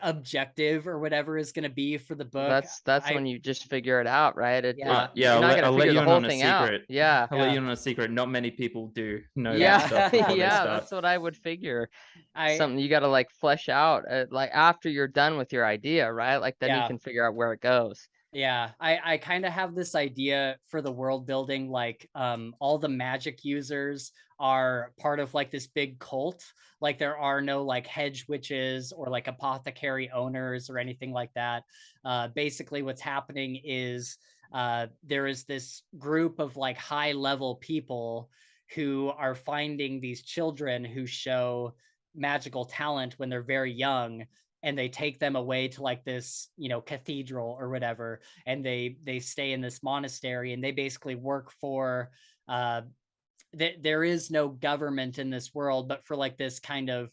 objective or whatever is going to be for the book. That's when you just figure it out, right? Yeah. Yeah, You're not gonna I'll let figure you the in whole on a thing out. secret. Yeah. I'll let Yeah. you in on a secret. Not many people do know Yeah. that stuff before they Yeah, start. that's what I would figure. I Something you got to like flesh out, like after you're done with your idea, right? Like then you Yeah. can figure out where it goes. Yeah, I kind of have this idea for the world building, like all the magic users are part of like this big cult. Like there are no like hedge witches or like apothecary owners or anything like that. Basically what's happening is there is this group of like high level people who are finding these children who show magical talent when they're very young, and they take them away to like this cathedral or whatever, and they stay in this monastery, and they basically work for there is no government in this world, but for like this kind of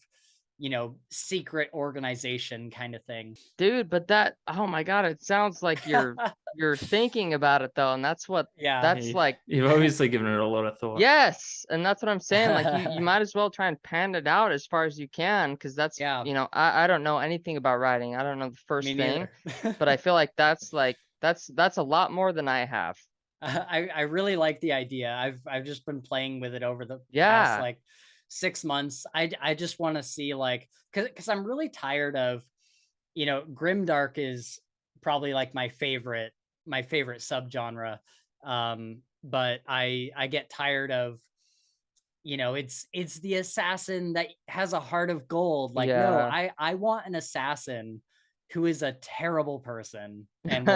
secret organization kind of thing. Dude, but that, oh my God, it sounds like you're thinking about it though, and that's Yeah. that's like, You've obviously given it a lot of thought. yes, and that's what I'm saying. Like you might as well try and pan it out as far as you can, because that's Yeah. I don't know anything about writing. I don't know the first Me thing, neither. but I feel like that's a lot more than I have. I really like the idea. I've just been playing with it over the past Yeah. like 6 months. I just want to see like, because I'm really tired of, grimdark is probably like my favorite subgenre. But I get tired of you know, it's the assassin that has a heart of gold. Like, no, Yeah. I want an assassin who is a terrible person and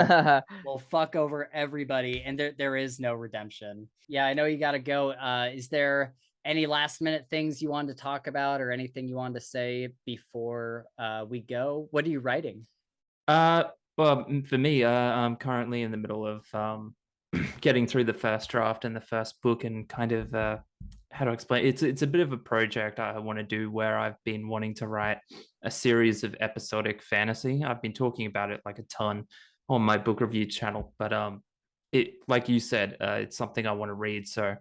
will fuck over everybody, and there is no redemption. Yeah, I know you got to go. Is there any last minute things you wanted to talk about, or anything you wanted to say before we go? What are you writing? Well, for me, I'm currently in the middle of getting through the first draft and the first book, and kind of how to explain it's a bit of a project I want to do, where I've been wanting to write a series of episodic fantasy. I've been talking about it like a ton on my book review channel, but it, like you said, it's something I want to read, so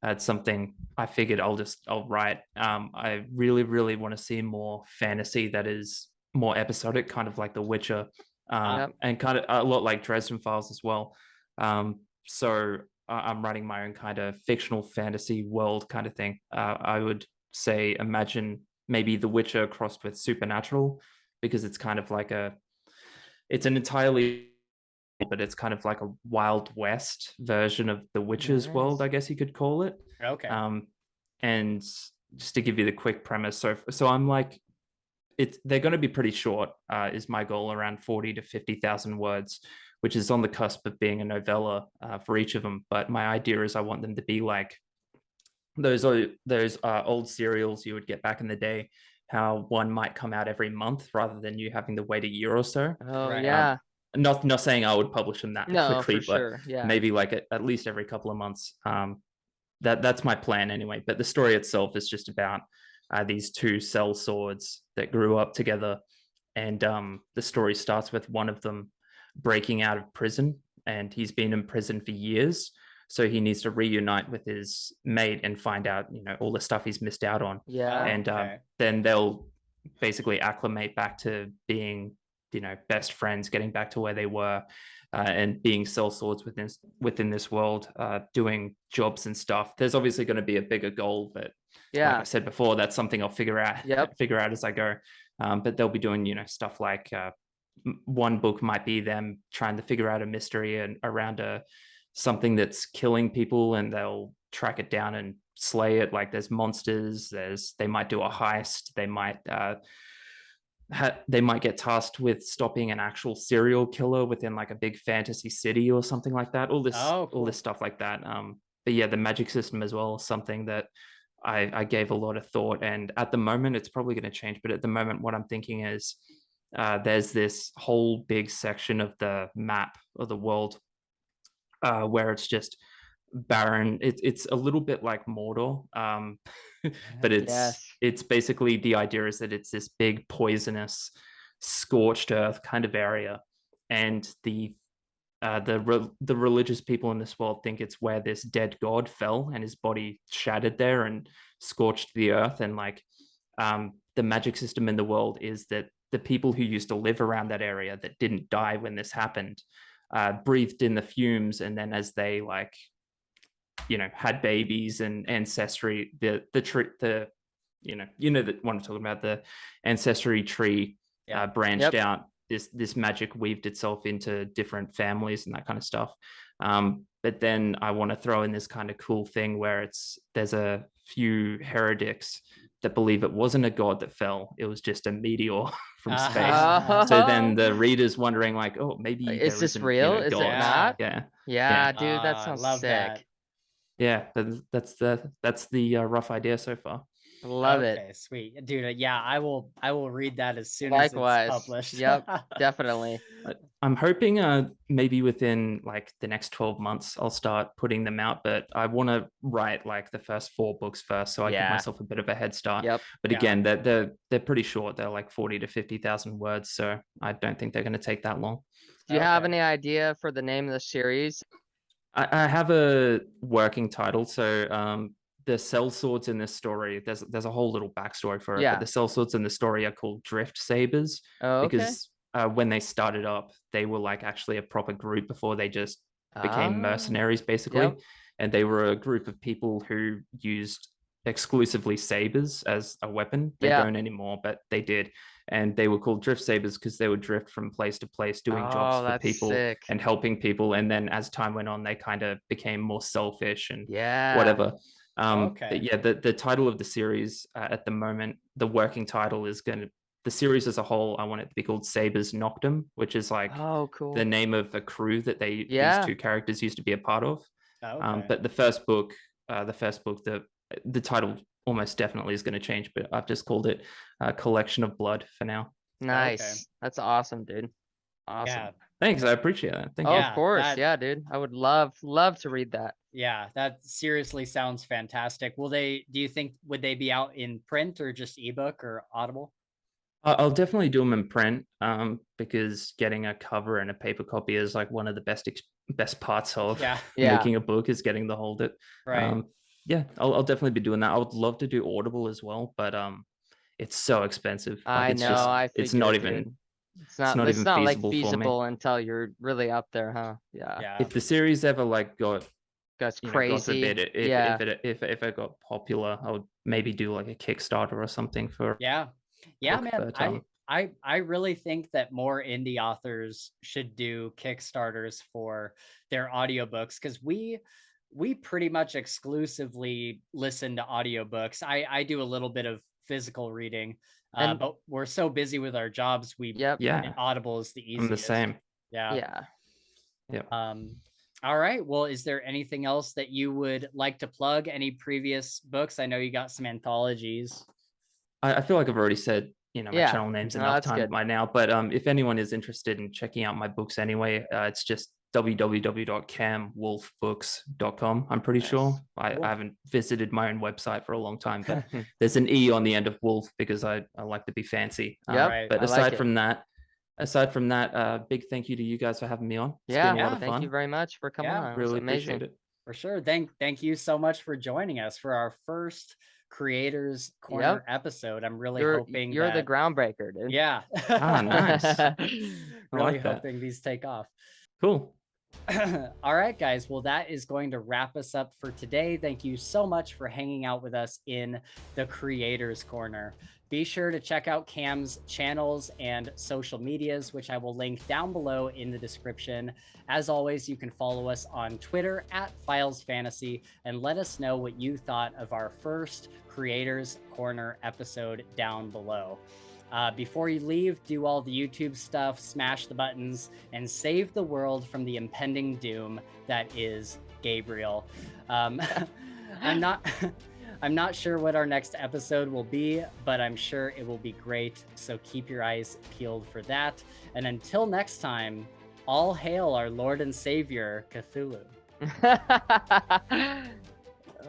it's something I figured I'll write. I really want to see more fantasy that is more episodic, kind of like The Witcher, and kind of a lot like Dresden Files as well. So I'm writing my own kind of fictional fantasy world kind of thing. I would say imagine maybe The Witcher crossed with Supernatural, because it's kind of like it's an entirely, but it's kind of like a Wild West version of The Witcher's world, I guess you could call it. Okay. And just to give you the quick premise, so I'm like, they're going to be pretty short, is my goal, around 40 to 50,000 words, which is on the cusp of being a novella for each of them. But my idea is I want them to be like those old serials you would get back in the day, how one might come out every month rather than you having to wait a year or so. Oh, Right. yeah. Not saying I would publish them that No, quickly, for but sure. Yeah. maybe like at least every couple of months. That's my plan anyway. But the story itself is just about these two cell swords that grew up together, and the story starts with one of them breaking out of prison, and he's been in prison for years, so he needs to reunite with his mate and find out, you know, all the stuff he's missed out on. Yeah. And then they'll basically acclimate back to being, you know, best friends, getting back to where they were, and being cell swords within this world, doing jobs and stuff. There's obviously going to be a bigger goal, but like I said before, that's something I'll figure out as I go. But they'll be doing, you know, stuff like one book might be them trying to figure out a mystery and around something that's killing people, and they'll track it down and slay it. Like there's monsters, they might do a heist, they might get tasked with stopping an actual serial killer within like a big fantasy city or something like that. All this stuff like that. But yeah, the magic system as well is something that I gave a lot of thought, and at the moment it's probably going to change. But at the moment, what I'm thinking is there's this whole big section of the map of the world where it's just barren. It's a little bit like Mordor, but it's basically, the idea is that it's this big poisonous scorched earth kind of area, and the religious people in this world think it's where this dead god fell and his body shattered there and scorched the earth. And like the magic system in the world is that the people who used to live around that area that didn't die when this happened breathed in the fumes, and then as they like, you know, had babies and ancestry, the you know that what I'm talking about, the ancestry tree branched out. This magic weaved itself into different families and that kind of stuff. But then I want to throw in this kind of cool thing where there's a few heretics that believe it wasn't a god that fell, it was just a meteor from space. So then the reader's wondering like, oh, maybe is this real? Is it not? Yeah, dude, that sounds sick. That. Yeah, that's the rough idea so far. Love it. Okay, sweet, dude. Yeah, I will read that as soon as it's published. Yep, definitely. I'm hoping maybe within like the next 12 months I'll start putting them out, but I want to write like the first 4 books first, so I give myself a bit of a head start. But again, they're pretty short. They're like 40 to 50,000 words, so I don't think they're going to take that long. Do you have any idea for the name of the series? I have a working title. So the cell swords in this story, there's a whole little backstory for it. But the cell swords in the story are called drift sabers, because when they started up, they were like actually a proper group before they just became mercenaries, basically. And they were a group of people who used exclusively sabers as a weapon. They don't anymore, but they did. And they were called drift sabers because they would drift from place to place doing jobs for people and helping people. And then as time went on, they kind of became more selfish and whatever. Okay. But yeah, the title of the series at the moment, the working title is the series as a whole, I want it to be called Saber's Noctum, which is like Oh, cool. the name of a crew that these Yeah. two characters used to be a part of. Okay. But the first book, the title almost definitely is going to change, but I've just called it Collection of Blood for now. Nice. Okay. That's awesome, dude. Awesome. Yeah. Thanks, I appreciate that. Thank Oh, you. of Yeah, course. that- Yeah, dude. I would love to read that. Yeah, that seriously sounds fantastic. Do you think, would they be out in print or just ebook or Audible? I'll definitely do them in print, because getting a cover and a paper copy is like one of the best parts of Yeah. making a book, is getting to hold it. Right. Yeah, I'll definitely be doing that. I would love to do Audible as well, but it's so expensive. Like, I it's know. just, I it's figured, not dude. even It's not not even like feasible for me. feasible until you're really up there, huh? Yeah. Yeah. If the series ever like got, That's God crazy. forbid, Yeah. if it got popular, I would maybe do like a Kickstarter or something for. Yeah. Yeah, book, man. but, I really think that more indie authors should do Kickstarters for their audiobooks, because we pretty much exclusively listen to audiobooks. I do a little bit of physical reading, And- but we're so busy with our jobs. Yep. Yeah, Audible is the easiest. I'm the same. Yeah. Yeah. Yeah. All right. Well, is there anything else that you would like to plug? Any previous books? I know you got some anthologies. I feel like I've already said, my Yeah. channel names No, enough that's time good. by now. But if anyone is interested in checking out my books anyway, it's just www.camwolfebooks.com. I'm pretty sure. I haven't visited my own website for a long time, but there's an E on the end of Wolf because I like to be fancy. Yep. Right. But I like aside from that, big thank you to you guys for having me on. It's Yeah. been a lot of Thank fun. you very much for coming on. It was Really amazing. appreciate it. For sure. Thank you so much for joining us for our first Creators Corner episode. I'm really hoping you're the that, groundbreaker, dude. yeah. Nice. Really like that. hoping these take off. Cool. All right, guys. Well, that is going to wrap us up for today. Thank you so much for hanging out with us in the Creators Corner. Be sure to check out Cam's channels and social medias, which I will link down below in the description. As always, you can follow us on Twitter @FilesFantasy and let us know what you thought of our first Creators Corner episode down below. Before you leave, do all the YouTube stuff, smash the buttons, and save the world from the impending doom that is Gabriel. I'm not sure what our next episode will be, but I'm sure it will be great. So keep your eyes peeled for that. And until next time, all hail our Lord and Savior, Cthulhu.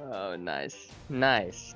Oh, nice. Nice.